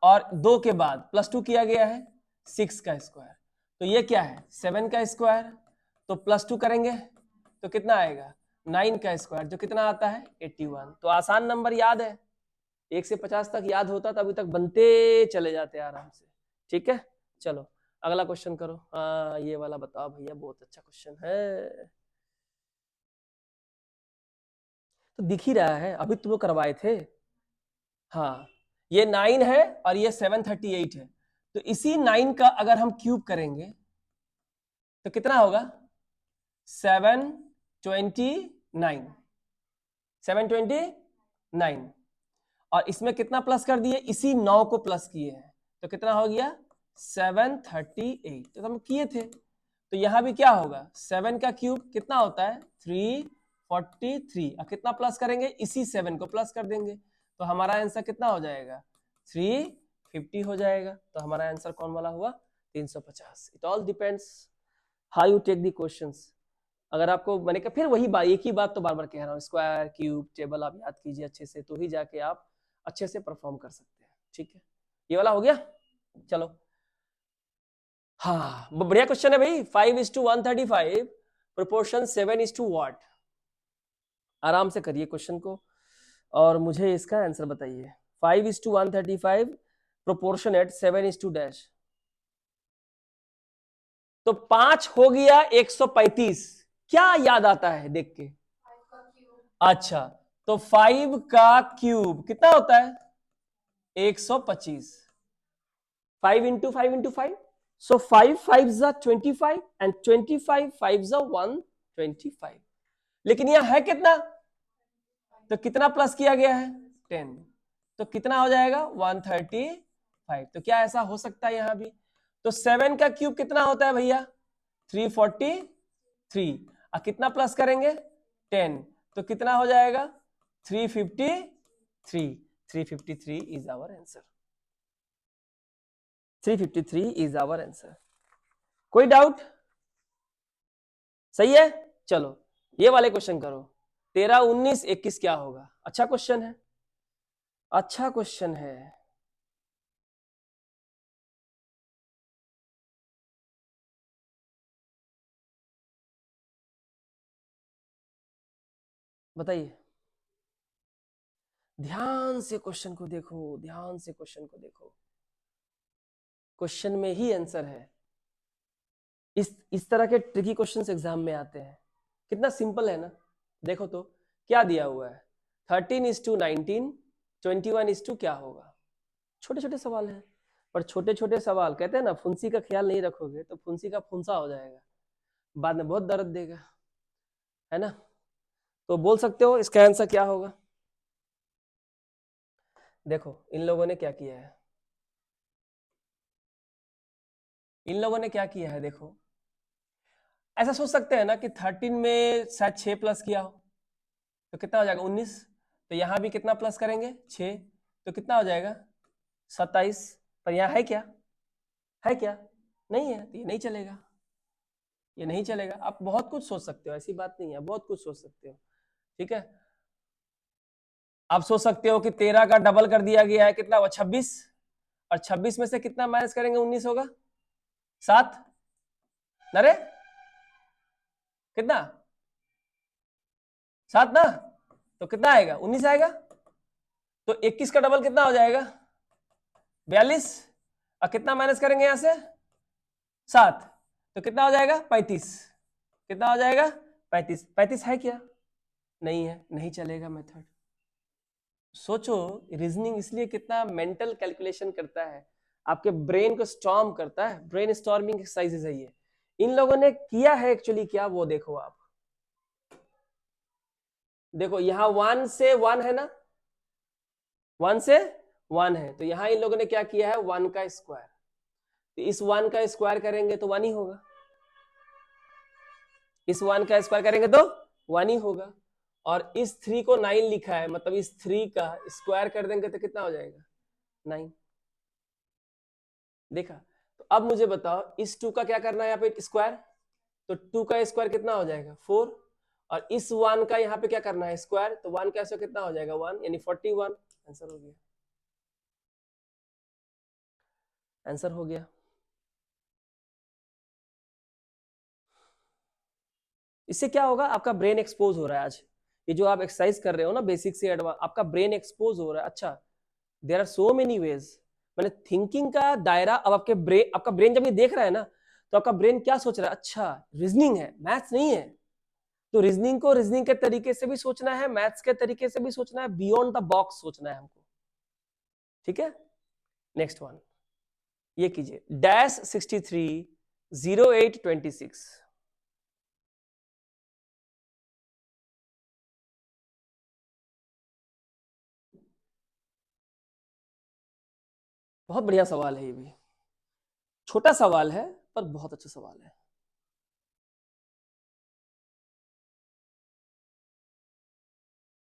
और 2 के बाद +2 किया गया है 6 का स्क्वायर, तो ये क्या है 7 का स्क्वायर, तो +2 करेंगे तो कितना आएगा 9 का स्क्वायर, जो कितना आता है 81। तो आसान नंबर याद है, 1 से 50 तक याद होता तो अभी तक बनते चले जाते आराम से। ठीक है चलो अगला क्वेश्चन करो। हाँ ये वाला बताओ भैया, बहुत अच्छा क्वेश्चन है, तो दिख ही रहा है अभी तुम करवाए थे। हाँ ये 9 है और ये 738 है, तो इसी 9 का अगर हम क्यूब करेंगे तो कितना होगा 729, 729, और इसमें कितना प्लस कर दिए, इसी 9 को प्लस किए हैं तो कितना हो गया 738, तो हम किए थे। तो यहां भी क्या होगा 7 का क्यूब कितना होता है 343, और कितना प्लस करेंगे इसी 7 को प्लस कर देंगे, तो हमारा आंसर कितना हो जाएगा 350 हो जाएगा। तो हमारा आंसर कौन वाला हुआ 350। It all depends how you take the questions. अगर आपको मैंने कहा फिर वही बात, एक ही बात तो बार बार कह रहा हूँ, स्क्वायर क्यूब टेबल आप याद कीजिए अच्छे से, तो ही जाके आप अच्छे से परफॉर्म कर सकते हैं। ठीक है ये वाला हो गया। चलो हाँ बढ़िया क्वेश्चन है भाई। 5:135 प्रोपोर्शन 7 व्हाट। आराम से करिए क्वेश्चन को और मुझे इसका आंसर बताइए। 5:135 प्रोपोर्शनेट 7 तो 5 हो गया 135, क्या याद आता है देख के? अच्छा तो 5 का क्यूब कितना होता है 125, 5 into 5 into 5, so 5 5s are 25 and 25 5s are 125, लेकिन यह है कितना, तो कितना प्लस किया गया है 10, तो कितना हो जाएगा 135। तो क्या ऐसा हो सकता है यहां भी? तो 7 का क्यूब कितना होता है भैया 343, और कितना प्लस करेंगे 10, तो कितना हो जाएगा 353। 353 is our answer. 353 is our answer. कोई डाउट? सही है। चलो ये वाले क्वेश्चन करो। 13, 19, 21 क्या होगा? अच्छा क्वेश्चन है, अच्छा क्वेश्चन है। बताइए, ध्यान से क्वेश्चन को देखो, ध्यान से क्वेश्चन को देखो, क्वेश्चन में ही आंसर है। इस तरह के ट्रिकी क्वेश्चंस एग्जाम में आते हैं। कितना सिंपल है ना। देखो तो क्या दिया हुआ है, 13:19, 21 क्या होगा। छोटे छोटे सवाल हैं, पर छोटे छोटे सवाल कहते हैं ना, फुंसी का ख्याल नहीं रखोगे तो फुंसी का फुंसा हो जाएगा, बाद में बहुत दर्द देगा, है ना। तो बोल सकते हो इसका आंसर क्या होगा। देखो इन लोगों ने क्या किया है, इन लोगों ने क्या किया है, देखो ऐसा सोच सकते हैं ना कि 13 में शायद 6 प्लस किया हो तो कितना हो जाएगा 19। तो यहां भी कितना प्लस करेंगे 6, तो कितना हो जाएगा 27। पर यहाँ है क्या, है क्या, नहीं है, तो ये नहीं चलेगा, ये नहीं चलेगा। आप बहुत कुछ सोच सकते हो, ऐसी बात नहीं है, बहुत कुछ सोच सकते हो, ठीक है। आप सोच सकते हो कि 13 का डबल कर दिया गया है, कितना हुआ 26, और 26 में से कितना माइनस करेंगे 19 होगा 7। अरे कितना 7 ना, तो कितना आएगा 19 आएगा। तो 21 का डबल कितना हो जाएगा 42, और कितना माइनस करेंगे यहां से 7, तो कितना हो जाएगा 35। कितना हो जाएगा 35। 35 है क्या, नहीं है, नहीं चलेगा मेथड। सोचो, रीजनिंग इसलिए कितना मेंटल कैलकुलेशन करता है, आपके ब्रेन को स्टॉर्म करता है, ब्रेन स्टॉर्मिंग एक्सरसाइजेज है ये। इन लोगों ने किया है एक्चुअली क्या, वो देखो आप। देखो यहाँ 1 से 1 है ना, 1 से 1 है, तो यहाँ इन लोगों ने क्या किया है 1 का स्क्वायर। तो इस 1 का स्क्वायर करेंगे तो 1 ही होगा, इस 1 का स्क्वायर करेंगे तो 1 ही होगा। और इस 3 को 9 लिखा है, मतलब इस 3 का स्क्वायर कर देंगे तो कितना हो जाएगा 9। देखा। तो अब मुझे बताओ इस 2 का क्या करना है यहाँ पे स्क्वायर, तो 2 का स्क्वायर कितना हो जाएगा 4, और इस 1 का यहाँ पे क्या करना है स्क्वायर, तो 1 का स्क्वायर कितना हो जाएगा 1, यानी 41। आंसर हो गया, आंसर हो गया। इससे क्या होगा, आपका ब्रेन एक्सपोज हो रहा है आज, ये जो आप एक्सरसाइज कर रहे हो ना बेसिक से एडवांस, आपका ब्रेन एक्सपोज हो रहा है। अच्छा, there are so many ways, मैंने थिंकिंग का दायरा, अब आपका ब्रेन जब ये देख रहा है ना, तो आपका ब्रेन क्या सोच रहा है, अच्छा रीजनिंग है, मैथ्स नहीं है। तो रीजनिंग को रीजनिंग के तरीके से भी सोचना है, मैथ्स के तरीके से भी सोचना है, बियॉन्ड द बॉक्स सोचना है हमको, ठीक है। नेक्स्ट वन, ये कीजिए डैश 63 08 26। बहुत बढ़िया सवाल है, ये भी छोटा सवाल है पर बहुत अच्छा सवाल है।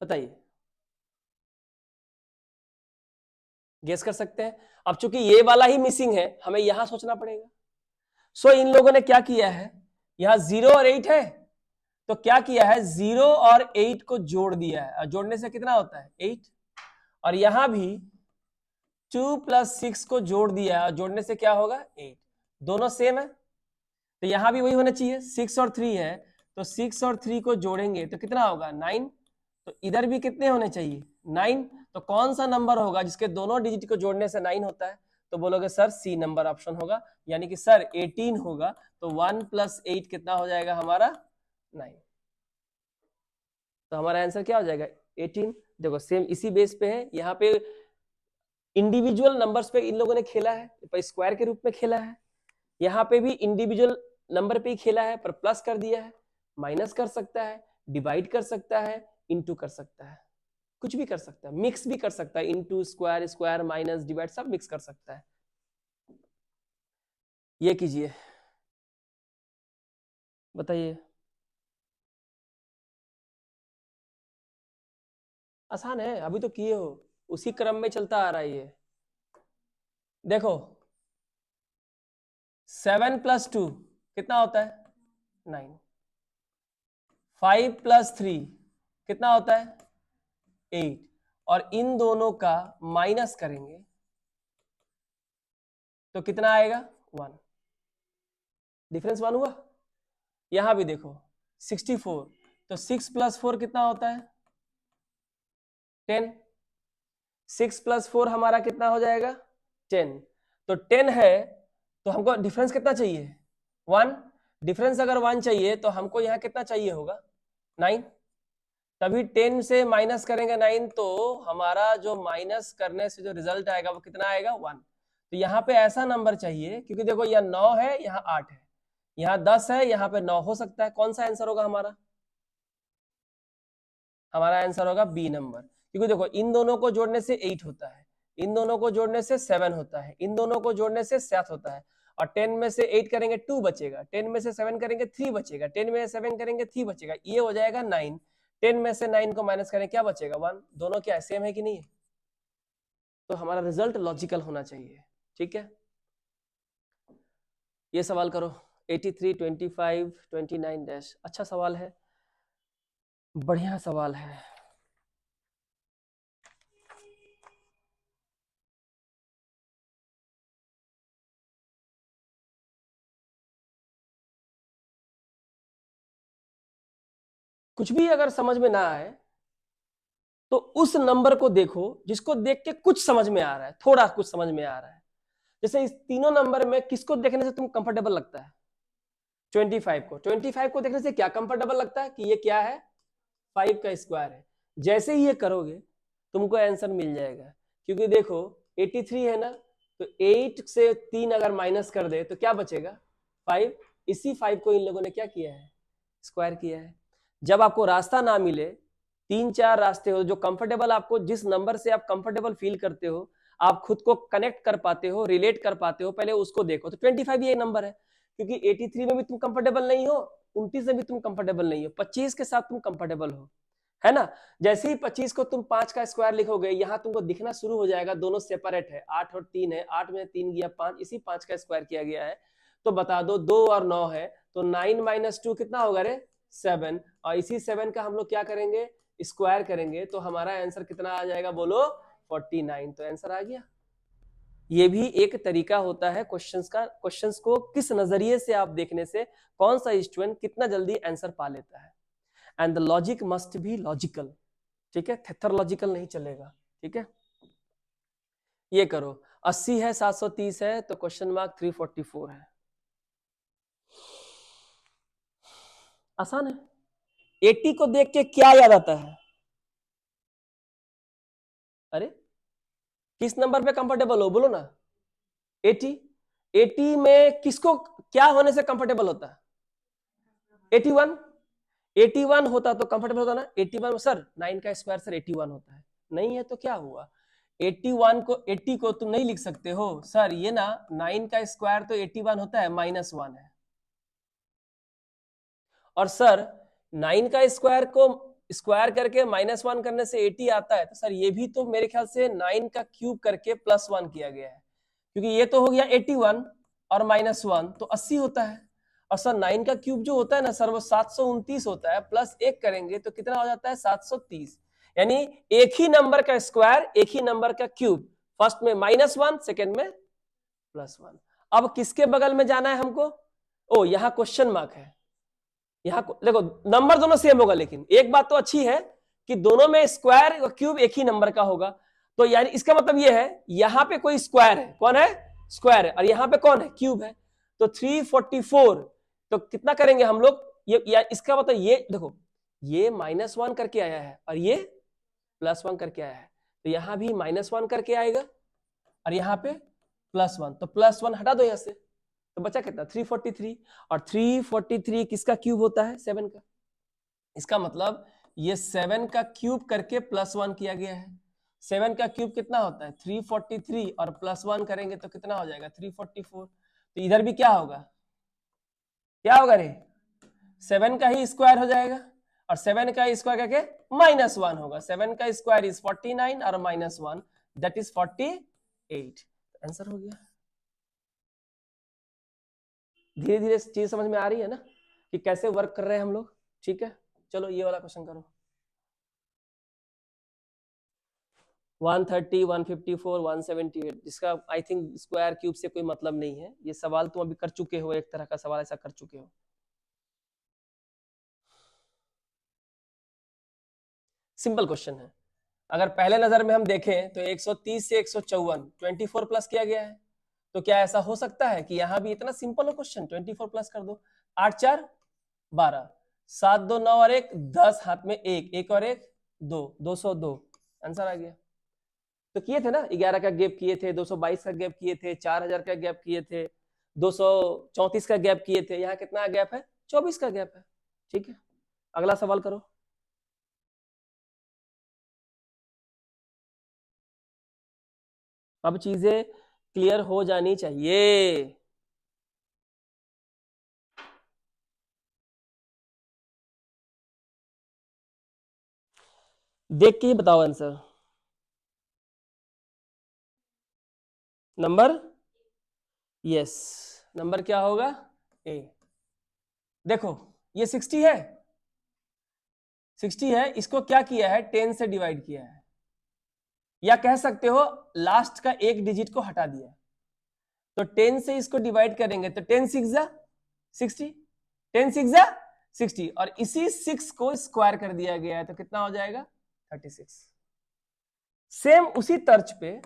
बताइए, गेस कर सकते हैं। अब चूंकि ये वाला ही मिसिंग है, हमें यहां सोचना पड़ेगा। सो इन लोगों ने क्या किया है, यहां 0 और 8 है, तो क्या किया है 0 और 8 को जोड़ दिया है, और जोड़ने से कितना होता है 8। और यहां भी 2 + 6 को जोड़ दिया है, और जोड़ने से क्या होगा 8। दोनों सेम है, तो यहां भी वही होना चाहिए, 6 और 3 है, तो 6 और 3 को जोड़ेंगे तो कितना होगा 9। तो इधर भी कितने होने चाहिए 9। तो कौन सा नंबर होगा जिसके दोनों डिजिट को जोड़ने से 9 होता है, तो बोलोगे सर सी नंबर ऑप्शन होगा, यानी कि सर 18 होगा। तो 1 + 8 कितना हो जाएगा हमारा 9। तो हमारा आंसर क्या हो जाएगा 18। देखो सेम इसी बेस पे है, यहाँ पे इंडिविजुअल नंबर्स पे इन लोगों ने खेला है, पर स्क्वायर के रूप में खेला है। यहाँ पे भी इंडिविजुअल नंबर पे ही खेला है, पर प्लस कर दिया है, माइनस कर सकता है, डिवाइड कर सकता है, इनटू कर सकता है, कुछ भी कर सकता है, मिक्स भी कर सकता है, into square, square minus divide सब मिक्स कर सकता है। ये कीजिए, बताइए। आसान है, अभी तो किए हो, उसी क्रम में चलता आ रहा है ये। देखो 7 प्लस 2 कितना होता है 9, 5 प्लस 3 कितना होता है 8, और इन दोनों का माइनस करेंगे तो कितना आएगा 1, डिफरेंस 1 हुआ। यहां भी देखो 64, तो 6 प्लस 4 कितना होता है 10, 6 प्लस 4 हमारा कितना हो जाएगा 10, तो 10 है तो हमको डिफरेंस कितना चाहिए 1, डिफरेंस अगर 1 चाहिए तो हमको यहाँ कितना चाहिए होगा 9, तभी 10 से माइनस करेंगे 9 तो हमारा जो माइनस करने से जो रिजल्ट आएगा वो कितना आएगा 1। तो यहाँ पे ऐसा नंबर चाहिए, क्योंकि देखो यहाँ 9 है यहाँ 8 है यहाँ 10 है यहाँ पे 9 हो सकता है, कौन सा आंसर होगा हमारा आंसर होगा बी नंबर, क्योंकि देखो इन दोनों को जोड़ने से 8 होता है, इन दोनों को जोड़ने से 7 होता है, इन दोनों को जोड़ने से 7 होता है, और 10 में से 8 करेंगे 2 बचेगा, 10 में से 7 करेंगे 3 बचेगा, 10 में से 7 करेंगे 3 बचेगा, ये हो जाएगा 9, 10 में से 9 को माइनस करें क्या बचेगा 1, दोनों क्या सेम है कि नहीं है, तो हमारा रिजल्ट लॉजिकल होना चाहिए। ठीक है, ये सवाल करो 83, 25, 29 डैश, अच्छा सवाल है, बढ़िया सवाल है। कुछ भी अगर समझ में ना आए तो उस नंबर को देखो जिसको देख के कुछ समझ में आ रहा है, थोड़ा कुछ समझ में आ रहा है। जैसे इस तीनों नंबर में किसको देखने से तुम कंफर्टेबल लगता है 25 को, 25 को देखने से क्या कंफर्टेबल लगता है कि ये क्या है 5 का स्क्वायर है। जैसे ही ये करोगे तुमको आंसर मिल जाएगा, क्योंकि देखो 83 है ना, तो 8 से 3 अगर माइनस कर दे तो क्या बचेगा 5, इसी 5 को इन लोगों ने क्या किया है स्क्वायर किया है। जब आपको रास्ता ना मिले, 3-4 रास्ते हो जो कंफर्टेबल, आपको जिस नंबर से आप कंफर्टेबल फील करते हो, आप खुद को कनेक्ट कर पाते हो, रिलेट कर पाते हो, पहले उसको देखो। तो 25 ये नंबर है, क्योंकि 83 में भी तुम कंफर्टेबल नहीं हो, 29 में भी तुम कंफर्टेबल नहीं हो, 25 के साथ तुम कंफर्टेबल हो, है ना। जैसे ही 25 को तुम 5 का स्क्वायर लिखोगे, यहां तुमको दिखना शुरू हो जाएगा दोनों सेपरेट है, 8 और 3 है, 8 में 3 गया 5, इसी 5 का स्क्वायर किया गया है। तो बता दो 2 और 9 है, तो 9 माइनस 2 कितना होगा रे 7, और इसी 7 का हम लोग क्या करेंगे स्क्वायर करेंगे, तो हमारा आंसर कितना आ जाएगा बोलो 49। तो आंसर आ गया। ये भी एक तरीका होता है क्वेश्चंस का, क्वेश्चंस को किस नजरिए से आप देखने से कौन सा स्टूडेंट कितना जल्दी आंसर पा लेता है। And the logic must be logical, ठीक है, थेथर लॉजिकल नहीं चलेगा। ठीक है, ये करो 80 है 730 है तो क्वेश्चन मार्क 344 है, आसान है। 80 को देख के क्या याद आता है, अरे किस नंबर पे कंफर्टेबल हो बोलो ना 80, 80 में किसको क्या होने से कंफर्टेबल होता है 81, 81 होता तो कंफर्टेबल होता ना 81 सर 9 का स्क्वायर सर 81 होता है, नहीं है तो क्या हुआ 81 को 80 को तुम नहीं लिख सकते हो सर ये ना 9 का स्क्वायर तो 81 होता है -1 है, और सर 9 का स्क्वायर को स्क्वायर करके -1 करने से 80 आता है, तो सर ये भी तो मेरे ख्याल से 9 का क्यूब करके +1 किया गया है, क्योंकि ये तो हो गया 81 और -1 तो 80 होता है, और सर 9 का क्यूब जो होता है ना सर वो 729 होता है, +1 करेंगे तो कितना हो जाता है 730, यानी एक ही नंबर का स्क्वायर एक ही नंबर का क्यूब, फर्स्ट में -1 सेकेंड में +1। अब किसके बगल में जाना है हमको, ओ यहाँ क्वेश्चन मार्क है, यहाँ देखो नंबर दोनों सेम होगा, लेकिन एक बात तो अच्छी है कि दोनों में स्क्वायर और क्यूब एक ही नंबर का होगा, तो यानी इसका मतलब ये है यहाँ पे कोई स्क्वायर है, कौन है स्क्वायर है, और यहाँ पे कौन है क्यूब है, तो 344, तो कितना करेंगे हम लोग ये, या इसका मतलब ये देखो ये -1 करके आया है और ये +1 करके आया है, तो यहाँ भी -1 करके आएगा और यहाँ पे +1, तो +1 हटा दो यहाँ से, तो बचा कितना 343, और 343 किसका क्यूब होता है 7 का, इसका मतलब ये 7 का क्यूब करके +1 किया गया है। 7 का क्यूब कितना होता है 343, और +1 करेंगे तो कितना हो जाएगा 344, तो इधर भी क्या होगा रे 7 का ही स्क्वायर हो जाएगा, और 7 का स्क्वायर करके -1 होगा, 7 का स्क्वायर इज 49 और -1 दैट इज 48, आंसर हो गया। धीरे धीरे चीज समझ में आ रही है ना कि कैसे वर्क कर रहे हैं हम लोग। ठीक है, चलो ये वाला क्वेश्चन करो। 130, 154, 178, जिसका आई थिंक स्क्वायर क्यूब से कोई मतलब नहीं है। ये सवाल तुम अभी कर चुके हो, एक तरह का सवाल ऐसा कर चुके हो। सिंपल क्वेश्चन है। अगर पहले नजर में हम देखें तो 130 से 154 24 प्लस किया गया है, तो क्या ऐसा हो सकता है कि यहां भी इतना सिंपल हो क्वेश्चन? 24 प्लस कर दो, 8 4 12, 7 2 9 और 1 10, हाथ में 1 1 और 1 2, 202 आंसर आ गया। तो किए थे ना, 11 का गैप किए थे, 222 का गैप किए थे, 4000 का गैप किए थे, 234 का गैप किए थे। यहाँ कितना गैप है? 24 का गैप है। ठीक है, अगला सवाल करो। अब चीजें क्लियर हो जानी चाहिए। देख के ही बताओ आंसर। नंबर, यस, नंबर क्या होगा? ए। देखो ये 60 है, 60 है, इसको क्या किया है? 10 से डिवाइड किया है, या कह सकते हो लास्ट का एक डिजिट को हटा दिया। तो 10 से इसको डिवाइड करेंगे तो 10 6 जा 60, 10 6 जा 60, और इसी 6 को स्क्वायर कर दिया गया है, तो कितना हो जाएगा? 36। सेम उसी तर्ज पे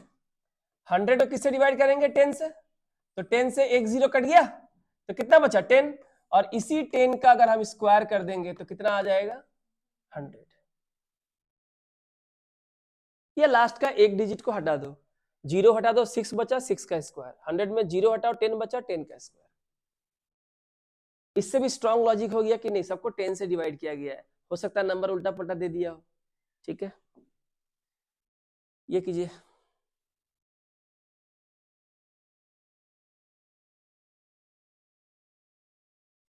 100 को किससे डिवाइड करेंगे? 10 से, तो 10 से एक जीरो कट गया, तो कितना बचा? 10, और इसी 10 का अगर हम स्क्वायर कर देंगे तो कितना आ जाएगा? 100। ये लास्ट का एक डिजिट को हटा दो, जीरो हटा दो, 6 बचा, 6 का स्क्वायर, 100 में जीरो हटाओ 10 बचा, 10 का स्क्वायर। इससे भी स्ट्रॉन्ग लॉजिक हो गया कि नहीं, सबको 10 से डिवाइड किया गया है, हो सकता है नंबर उल्टा पुल्टा दे दिया हो। ठीक है, ये कीजिए।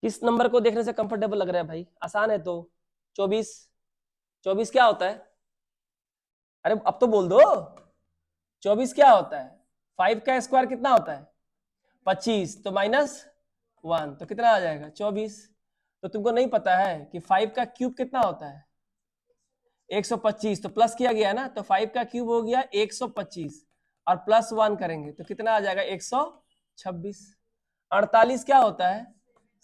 किस नंबर को देखने से कंफर्टेबल लग रहा है भाई? आसान है तो 24, 24 क्या होता है? अरे अब तो बोल दो, 24 क्या होता है? 5 का स्क्वायर कितना होता है? 25, तो -1, तो कितना आ जाएगा? 24। तो तुमको नहीं पता है कि 5 का क्यूब कितना होता है? 125, तो प्लस किया गया ना, तो 5 का क्यूब हो गया 125, और +1 करेंगे तो कितना आ जाएगा? 126। 48 क्या होता है?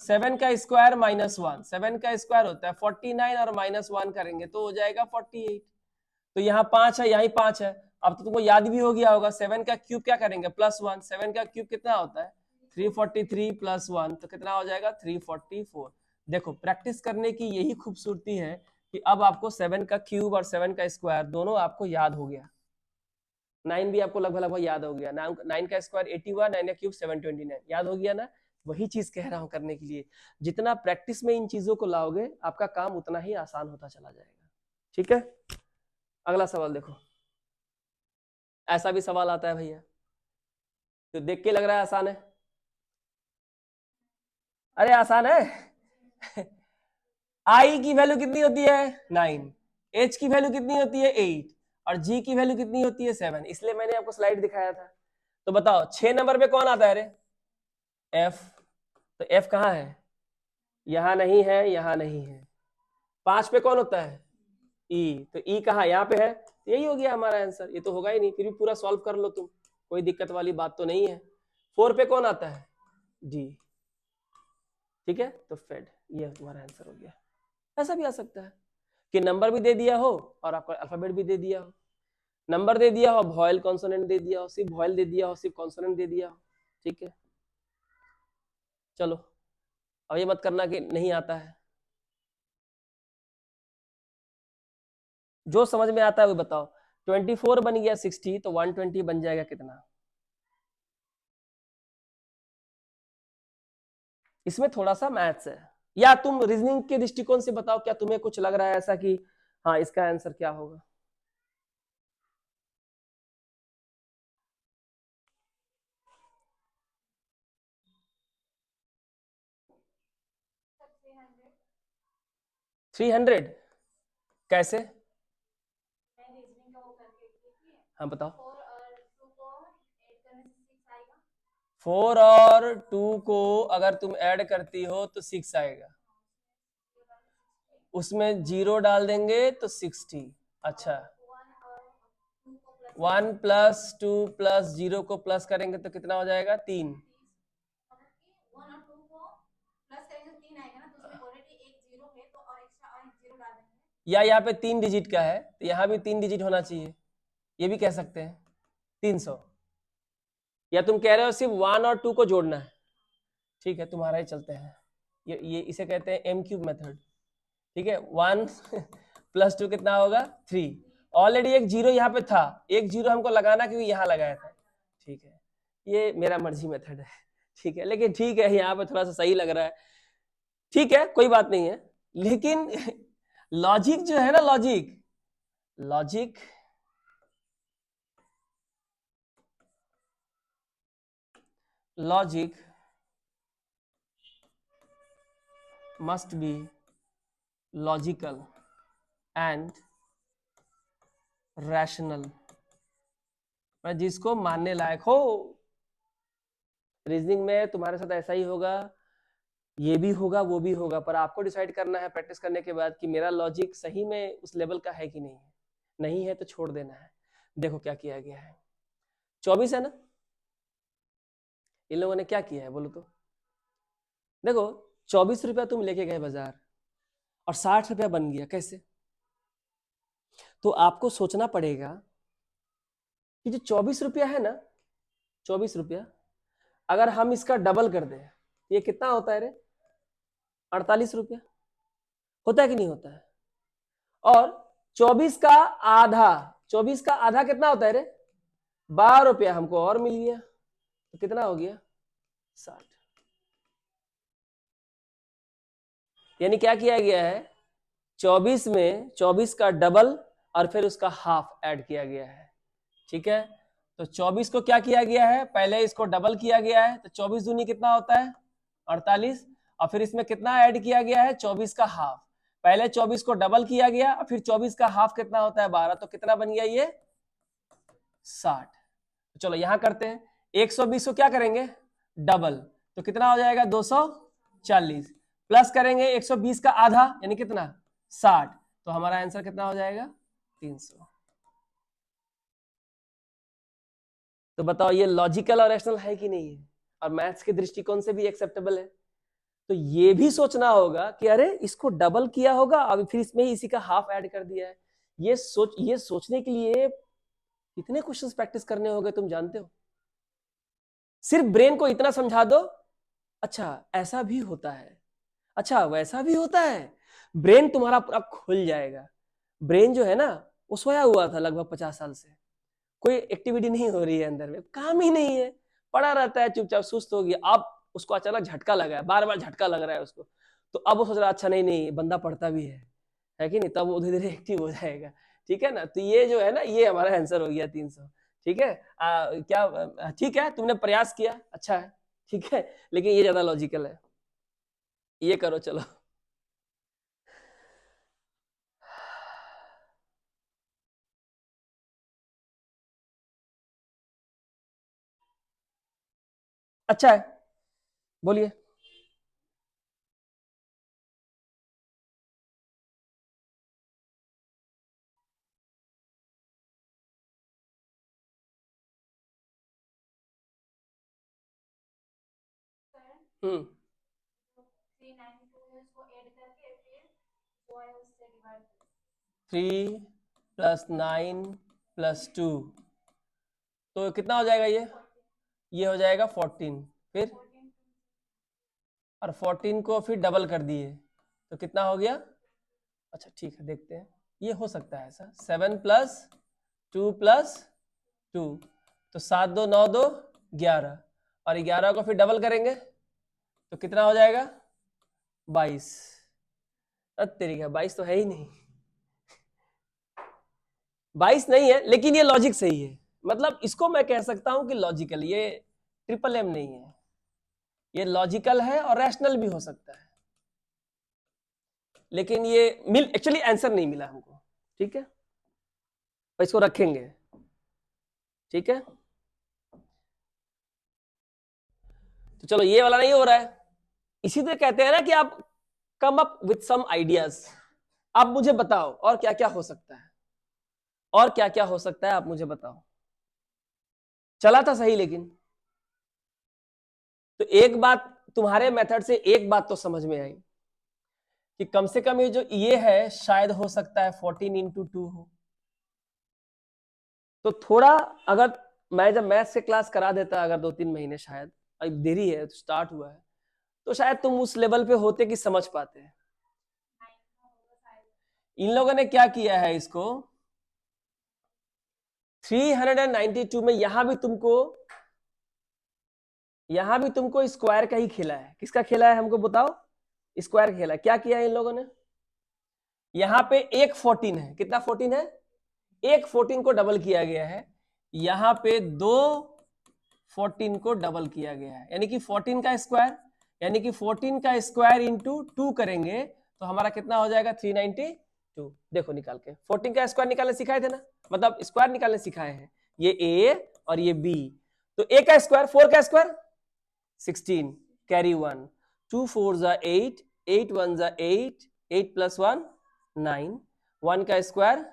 7 का स्क्वायर -1, 7 का स्क्वायर होता है 49, और -1 करेंगे तो हो जाएगा 48। तो यहाँ 5 है, यहाँ 5 है। अब तो तुमको याद भी हो गया होगा, 7 का क्यूब क्या करेंगे? +1, 7 का क्यूब कितना होता है? 343 +1, तो कितना हो जाएगा? 344। देखो प्रैक्टिस करने की यही खूबसूरती है कि अब आपको 7 का क्यूब और 7 का स्क्वायर दोनों आपको याद हो गया। 9 भी आपको लगभग लगभग याद हो गया। 9 का स्क्वायर 81, 9 का क्यूब 729, याद हो गया ना? वही चीज कह रहा हूं करने के लिए। जितना प्रैक्टिस में इन चीजों को लाओगे, आपका काम उतना ही आसान होता चला जाएगा। ठीक है, अगला सवाल देखो। ऐसा भी सवाल आता है भैया, तो देख के लग रहा है आसान है। अरे आसान है। आई की वैल्यू कितनी होती है? 9, एच की वैल्यू कितनी होती है? 8, और जी की वैल्यू कितनी होती है? 7। इसलिए मैंने आपको स्लाइड दिखाया था। तो बताओ 6 नंबर पे कौन आता है? रे एफ। तो एफ कहाँ है? यहां नहीं है, यहां नहीं है। 5 पे कौन होता है? ई। तो ई कहाँ? यहाँ पे है। यही हो गया हमारा आंसर। ये तो होगा ही नहीं, फिर भी पूरा सॉल्व कर लो तुम, कोई दिक्कत वाली बात तो नहीं है। 4 पे कौन आता है? डी। ठीक है, तो फेड, ये तुम्हारा आंसर हो गया। ऐसा भी आ सकता है कि नंबर भी दे दिया हो और आपका अल्फाबेट भी दे दिया हो। नंबर दे दिया हो, वॉयल कॉन्सोनेंट दे दिया हो, सिर्फ वॉयल दे दिया हो, सिर्फ कॉन्सोनेंट दे दिया हो। ठीक है, चलो अब ये मत करना कि नहीं आता है। जो समझ में आता है वो बताओ। 24 बन गया 60, तो 120 बन जाएगा कितना? इसमें थोड़ा सा मैथ्स है, या तुम रीजनिंग के दृष्टिकोण से बताओ, क्या तुम्हें कुछ लग रहा है ऐसा कि हाँ इसका आंसर क्या होगा? थ्री 300 कैसे? हाँ बताओ। 4 और 2 को अगर तुम ऐड करती हो तो 6 आएगा, उसमें 0 डाल देंगे तो 60। अच्छा, 1 + 2 + 0 को प्लस करेंगे तो कितना हो जाएगा? 3। या यहाँ पे 3 डिजिट का है तो यहाँ भी 3 डिजिट होना चाहिए, ये भी कह सकते हैं 300। या तुम कह रहे हो सिर्फ 1 और 2 को जोड़ना है, ठीक है तुम्हारा ही चलते हैं। ये इसे कहते हैं m³ मेथड, ठीक है। 1 + 2 कितना होगा? 3। ऑलरेडी एक 0 यहाँ पे था, एक 0 हमको लगाना क्योंकि यहाँ लगाया था, ठीक है। ये मेरा मर्जी मेथड है, ठीक है, लेकिन ठीक है यहाँ पे थोड़ा सा सही लग रहा है, ठीक है कोई बात नहीं है। लेकिन लॉजिक जो है ना, logic must be logical and rational, जिसको मानने लायक हो। रीजनिंग में तुम्हारे साथ ऐसा ही होगा, ये भी होगा वो भी होगा, पर आपको डिसाइड करना है प्रैक्टिस करने के बाद कि मेरा लॉजिक सही में उस लेवल का है कि नहीं है। नहीं है तो छोड़ देना है। देखो क्या किया गया है, 24 है ना, इन लोगों ने क्या किया है बोलो तो। देखो 24 रुपया तुम लेके गए बाजार और 60 रुपया बन गया, कैसे? तो आपको सोचना पड़ेगा कि जो 24 रुपया है ना, 24 रुपया अगर हम इसका डबल कर दें, ये कितना होता है रे? 48 रुपया होता है कि नहीं होता है? और 24 का आधा, 24 का आधा कितना होता है रे? 12 रुपया हमको और मिल गया, तो कितना हो गया? 60। यानी क्या किया गया है, 24 में 24 का डबल और फिर उसका हाफ ऐड किया गया है, ठीक है। तो 24 को क्या किया गया है, पहले इसको डबल किया गया है, तो 24 दूनी कितना होता है? 48। और फिर इसमें कितना ऐड किया गया है? 24 का हाफ। पहले 24 को डबल किया गया और फिर 24 का हाफ कितना होता है? 12। तो कितना बन गया ये? 60। तो चलो यहां करते हैं, 120 को क्या करेंगे? डबल, तो कितना हो जाएगा? 240। प्लस करेंगे 120 का आधा यानी कितना? 60। तो हमारा आंसर कितना हो जाएगा? 300। तो बताओ ये लॉजिकल और रैशनल है कि नहीं है, और मैथ्स के दृष्टिकोण से भी एक्सेप्टेबल है। तो ये भी सोचना होगा कि अरे इसको डबल किया होगा, अब फिर इसमें ही इसी का हाफ ऐड कर दिया है। ये सोचने के लिए कितने क्वेश्चंस प्रैक्टिस करने होंगे तुम जानते हो। सिर्फ ब्रेन को इतना समझा दो, अच्छा ऐसा भी होता है, अच्छा वैसा भी होता है, ब्रेन तुम्हारा पूरा खुल जाएगा। ब्रेन जो है ना वो सोया हुआ था लगभग 50 साल से, कोई एक्टिविटी नहीं हो रही है अंदर में, काम ही नहीं है, पड़ा रहता है चुपचाप, सुस्त हो गया। अब उसको अचानक झटका लगा है, बार बार झटका लग रहा है उसको, तो अब वो सोच रहा है अच्छा नहीं नहीं बंदा पढ़ता भी है कि नहीं, तब वो धीरे धीरे एक्टिव हो जाएगा, ठीक है ना। तो ये जो है ना, ये हमारा आंसर हो गया 300, ठीक है। क्या ठीक है, तुमने प्रयास किया, अच्छा है, ठीक है, लेकिन ये ज्यादा लॉजिकल है, ये करो चलो। अच्छा है, बोलिए। हम्म 3 + 9 + 2, तो कितना हो जाएगा ये हो जाएगा 14। फिर और 14 को फिर डबल कर दिए तो कितना हो गया? अच्छा ठीक है, देखते हैं, ये हो सकता है ऐसा, 7 + 2 + 2, तो 7 2 9 2 11, और 11 को फिर डबल करेंगे तो कितना हो जाएगा? 22। तेरी का 22 तो है ही नहीं, 22 नहीं है, लेकिन ये लॉजिक सही है, मतलब इसको मैं कह सकता हूं कि लॉजिकल, ये ट्रिपल एम नहीं है, ये लॉजिकल है और रैशनल भी हो सकता है, लेकिन ये एक्चुअली आंसर नहीं मिला हमको, ठीक है, और इसको रखेंगे, ठीक है। तो चलो ये वाला नहीं हो रहा है, इसी तरह कहते हैं ना कि आप come up with some ideas, आप मुझे बताओ और क्या क्या हो सकता है, और क्या क्या हो सकता है आप मुझे बताओ। चला था सही, लेकिन तो एक बात तुम्हारे मेथड से एक बात तो समझ में आई कि कम से कम ये जो ये है शायद हो सकता है 14 × 2 हो। तो थोड़ा अगर मैं जब मैथ्स के क्लास करा देता अगर 2-3 महीने, शायद अब देरी है तो स्टार्ट हुआ है, तो शायद तुम उस लेवल पे होते कि समझ पाते। इन लोगों ने क्या किया है, इसको 392 में यहां भी तुमको स्क्वायर का ही खेला है। किसका खेला है हमको बताओ? स्क्वायर खेला है। क्या किया है इन लोगों ने? यहां पे एक 14 है, कितना 14 है? एक 14 को डबल किया गया है, यहां पे दो 14 को डबल किया गया है, यानी कि 14 का स्क्वायर, यानी कि 14 का स्क्वायर इंटू 2 करेंगे तो हमारा कितना हो जाएगा? 392। देखो निकाल के 14 का स्क्वायर निकालने सिखाए थे ना, मतलब स्क्वायर निकालने सिखाए हैं, ये ए और ये बी। तो ए का स्क्वायर, 4 का स्क्वायर 16, कैरी 1, 2 4 जा 8, 8 1 जा 8, 8 + 1 9, 1 का स्क्वायर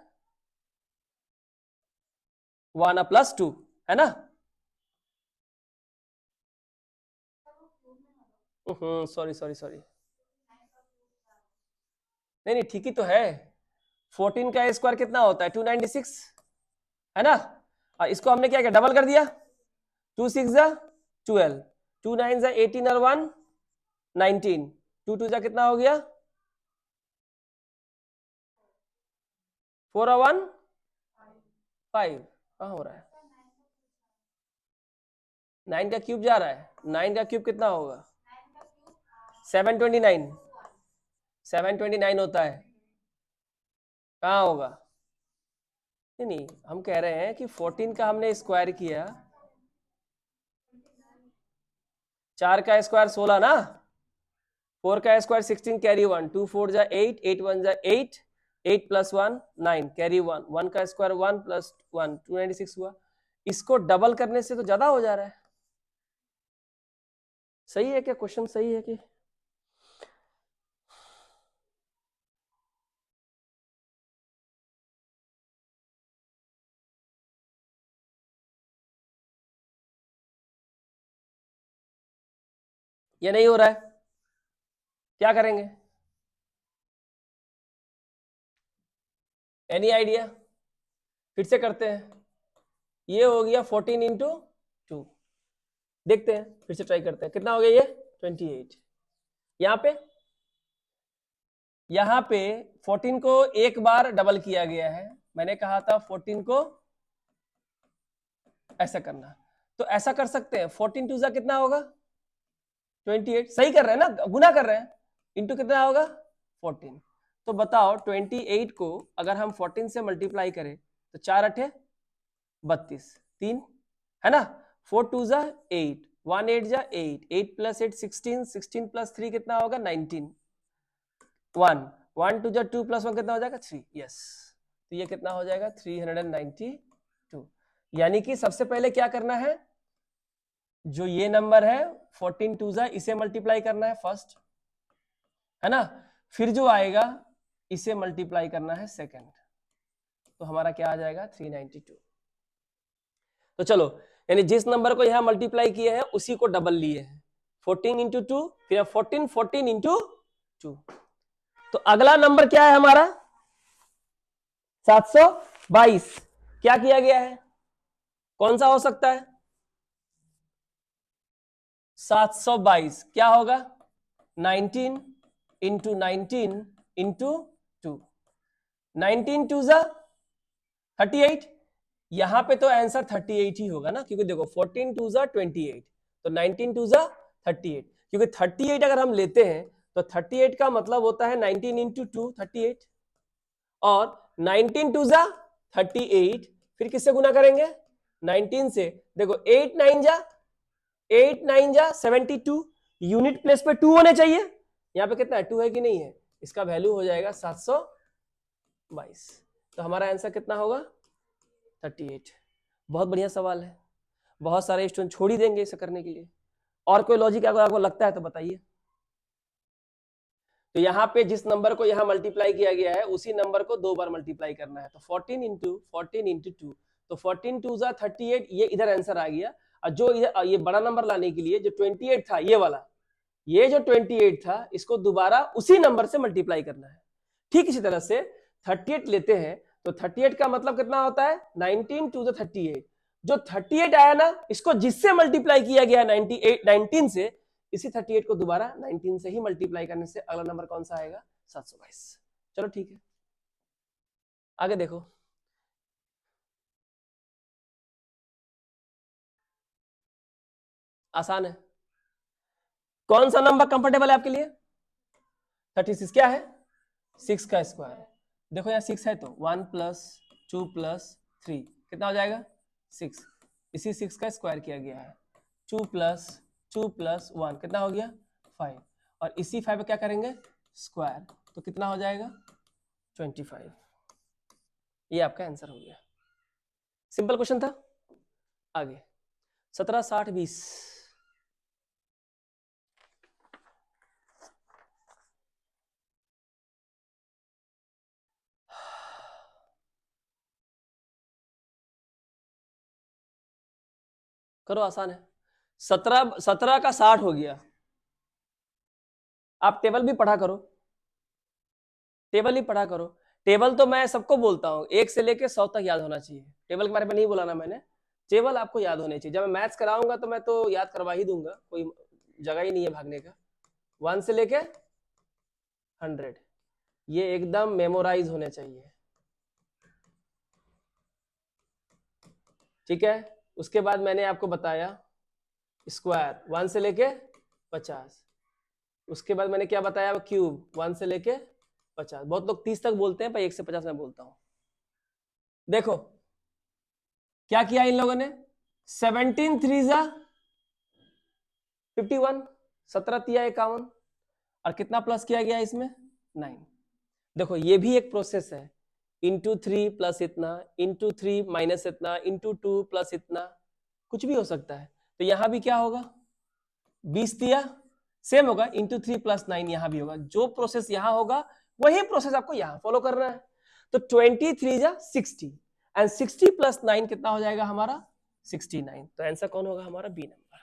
1 + 2 है ना। सॉरी सॉरी सॉरी, नहीं नहीं ठीक ही तो है। 14 का स्क्वायर कितना होता है? 296 है ना। इसको हमने क्या किया? डबल कर दिया, 2 6 जा 12, 2 9 जा 18 और 1 19, 2 2 जा कितना हो गया? 4 और 1 5। कहाँ हो रहा है? 9 का क्यूब जा रहा है, 9 का क्यूब कितना होगा? 729, 729 होता है। कहाँ होगा? नहीं नहीं, हम कह रहे हैं कि 14 का हमने स्क्वायर किया, 4 का स्क्वायर 16 ना, 4 का स्क्वायर 16 कैरी 1, 2 4 जा 8, 8 1 जा 8, 8 + 1 9 कैरी 1, 1 का स्क्वायर 1 + 1 296 हुआ। इसको डबल करने से तो ज्यादा हो जा रहा है। सही है क्या? क्वेश्चन सही है कि? ये नहीं हो रहा है, क्या करेंगे? Any idea? फिर से करते हैं। ये हो गया 14 × 2, देखते हैं, फिर से ट्राई करते हैं। कितना हो गया ये? 28। यहाँ पे 14 को एक बार डबल किया गया है, मैंने कहा था 14 को ऐसा करना, तो ऐसा कर सकते हैं। 14 2 जा कितना होगा? 28। सही कर रहे हैं ना, गुना कर रहे हैं, इंटू कितना होगा? 14। तो बताओ 28 को अगर हम 14 से मल्टीप्लाई करें तो 4 8 32, 3 है ना। 4 2 जा 8, 1 8 जा 8, 8 + 8 16, 16 + 3 कितना होगा? 19, 1 1 2 जा 2 + 1 कितना हो जाएगा? 3। यस, तो ये कितना हो जाएगा? 392। यानी कि सबसे पहले क्या करना है, जो ये नंबर है 14 2 जा इसे मल्टीप्लाई करना है फर्स्ट, है ना। फिर जो आएगा इसे मल्टीप्लाई करना है सेकंड, तो हमारा क्या आ जाएगा? 392। तो चलो, यानी जिस नंबर को यहां मल्टीप्लाई किए हैं उसी को डबल लिए हैं, 14 × 2, फिर 14 14 × 2। तो अगला नंबर क्या है हमारा? 722। क्या किया गया है? कौन सा हो सकता है? 722 क्या होगा? 19 × 19 × 2, 19 2 जा 38। यहां पे तो आंसर 38 ही होगा ना, क्योंकि देखो 14 2 जा 28, तो 19 2 जा 38, क्योंकि 38 अगर हम लेते हैं तो 38 का मतलब होता है 19 × 2 38, और 19 2 जा 38, फिर किससे गुना करेंगे? 19 से। देखो 8 9 जा 72, यूनिट प्लेस पे 2 होने चाहिए, यहाँ पे कितना है? 2 है कि नहीं है? इसका वैल्यू हो जाएगा 722। तो हमारा आंसर कितना होगा? 38। बहुत बढ़िया सवाल है, बहुत सारे स्टूडेंट छोड़ ही देंगे इसे करने के लिए, और कोई लॉजिक अगर आपको लगता है तो बताइए। तो यहाँ पे जिस नंबर को यहाँ मल्टीप्लाई किया गया है उसी नंबर को 2 बार मल्टीप्लाई करना है। तो 14 इंटू 2, तो 14 2 जा 38, ये इधर आंसर आ गया। और जो इधर ये बड़ा नंबर लाने के लिए जो 28 था, ये वाला, ये जो 28 था, इसको दोबारा उसी नंबर से मल्टीप्लाई करना है। ठीक इसी तरह से 38 लेते हैं तो 38 का मतलब कितना होता है, 19 2 जा 38। जो 38 आया ना, इसको जिससे मल्टीप्लाई किया गया 19 से, इसी 38 को दोबारा 19 से ही मल्टीप्लाई करने से अगला नंबर कौन सा आएगा, 722। चलो ठीक है, आगे देखो। आसान है। कौन सा नंबर कंफर्टेबल है आपके लिए? 36 क्या है, 6 का स्क्वायर। देखो यहाँ 6 है तो 1 + 2 + 3 कितना हो जाएगा, 6। इसी 6 का स्क्वायर किया गया है। 2 + 2 + 1 कितना हो गया, 5। और इसी 5 पे क्या करेंगे, स्क्वायर, तो कितना हो जाएगा, 25। ये आपका आंसर हो गया। सिंपल क्वेश्चन था। आगे 17 60 20। करो, आसान है। 17 का 60 हो गया। आप टेबल भी पढ़ा करो, टेबल ही पढ़ा करो। टेबल तो मैं सबको बोलता हूँ 1 से लेके 100 तक याद होना चाहिए। टेबल के बारे में नहीं बोला ना मैंने, टेबल आपको याद होने चाहिए। जब मैं मैथ्स कराऊंगा तो मैं तो याद करवा ही दूंगा, कोई जगह ही नहीं है भागने का। 1 से लेके 100 ये एकदम मेमोराइज होने चाहिए, ठीक है। उसके बाद मैंने आपको बताया स्क्वायर 1 से लेके 50। उसके बाद मैंने क्या बताया, क्यूब 1 से लेके 50। बहुत लोग 30 तक बोलते हैं, पर 1 से 50 मैं बोलता हूं। देखो क्या किया इन लोगों ने, 17 3 जा 51, 17 तिया 51, और कितना प्लस किया गया इसमें, 9। देखो ये भी एक प्रोसेस है, इंटू 3 प्लस इतना, इंटू 3 माइनस इतना, इंटू 2 प्लस इतना, कुछ भी हो सकता है। तो यहां भी क्या होगा, 20 दिया सेम होगा, इंटू 3 + 9 यहां भी होगा। जो प्रोसेस यहां होगा वही प्रोसेस आपको यहां फॉलो करना है। तो 23 जा 60 एंड 60 + 9 कितना हो जाएगा हमारा, 69। तो आंसर कौन होगा हमारा, बी नंबर।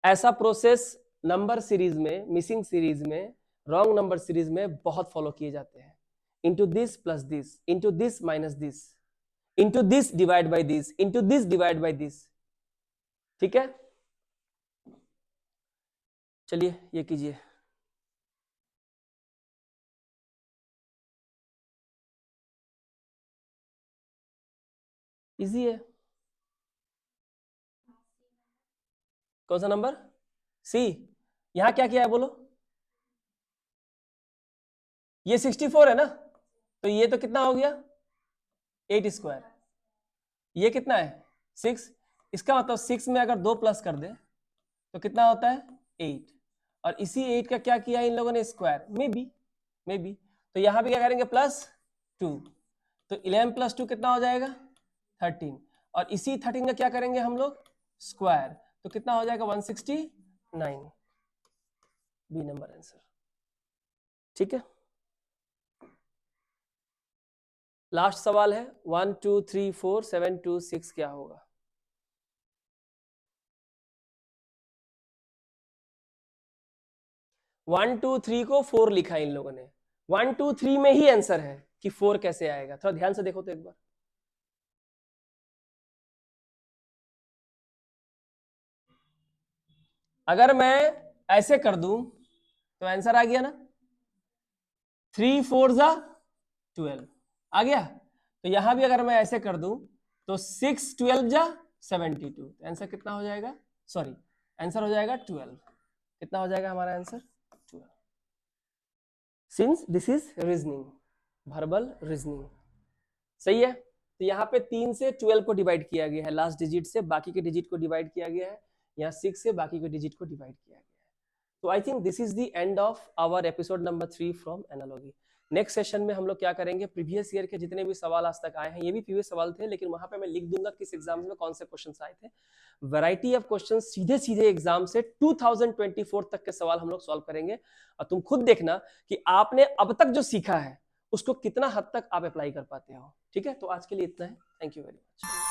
ऐसा प्रोसेस नंबर सीरीज में, मिसिंग सीरीज में, रॉन्ग नंबर सीरीज में बहुत फॉलो किए जाते हैं। Into this plus this, into this minus this, into this divide by this, into this divide by this, ठीक है। चलिए ये कीजिए। इजी है। कौन सा नंबर, सी। यहां क्या किया है बोलो, ये 64 है ना, तो ये तो कितना हो गया, 8 स्क्वायर। ये कितना है, 6। इसका मतलब 6 में अगर 2 प्लस कर दे तो कितना होता है, 8। और इसी 8 का क्या किया इन लोगों ने, स्क्वायर, मे बी। तो यहां पे क्या करेंगे, +2। तो 11 + 2 कितना हो जाएगा, 13। और इसी 13 का क्या करेंगे हम लोग, स्क्वायर, तो कितना हो जाएगा, 169। बी नंबर आंसर, ठीक है। लास्ट सवाल है, 1 2 3 4 7 2 6 क्या होगा। वन टू थ्री को 4 लिखा इन लोगों ने, 1 2 3 में ही आंसर है कि 4 कैसे आएगा। थोड़ा ध्यान से देखो तो एक बार, अगर मैं ऐसे कर दूं तो आंसर आ गया ना, 3 4 जा 12 आ गया। तो यहां भी अगर मैं ऐसे कर दूं तो 6 12 जा 72, आंसर कितना हो जाएगा, सॉरी आंसर हो जाएगा 12। कितना हो जाएगा हमारा answer, 12। Since this is reasoning, verbal reasoning, सही है। तो यहाँ पे 3 से 12 को डिवाइड किया गया है, लास्ट डिजिट से बाकी के डिजिट को डिवाइड किया गया है, यहाँ 6 से बाकी के डिजिट को डिवाइड किया गया है। तो I think this is the end of our episode number 3 from analogy. Next session में हम लोग क्या करेंगे, प्रीवियस ईयर के जितने भी सवाल आज तक आए हैं, ये भी प्रीवियस सवाल थे, लेकिन वहां पे मैं लिख दूंगा किस एग्जाम में कौन से क्वेश्चंस आए थे। वैरायटी ऑफ क्वेश्चंस सीधे सीधे एग्जाम से 2024 तक के सवाल हम लोग सॉल्व करेंगे, और तुम खुद देखना कि आपने अब तक जो सीखा है उसको कितना हद तक आप अप्लाई कर पाते हो। ठीक है, तो आज के लिए इतना है। Thank you very much.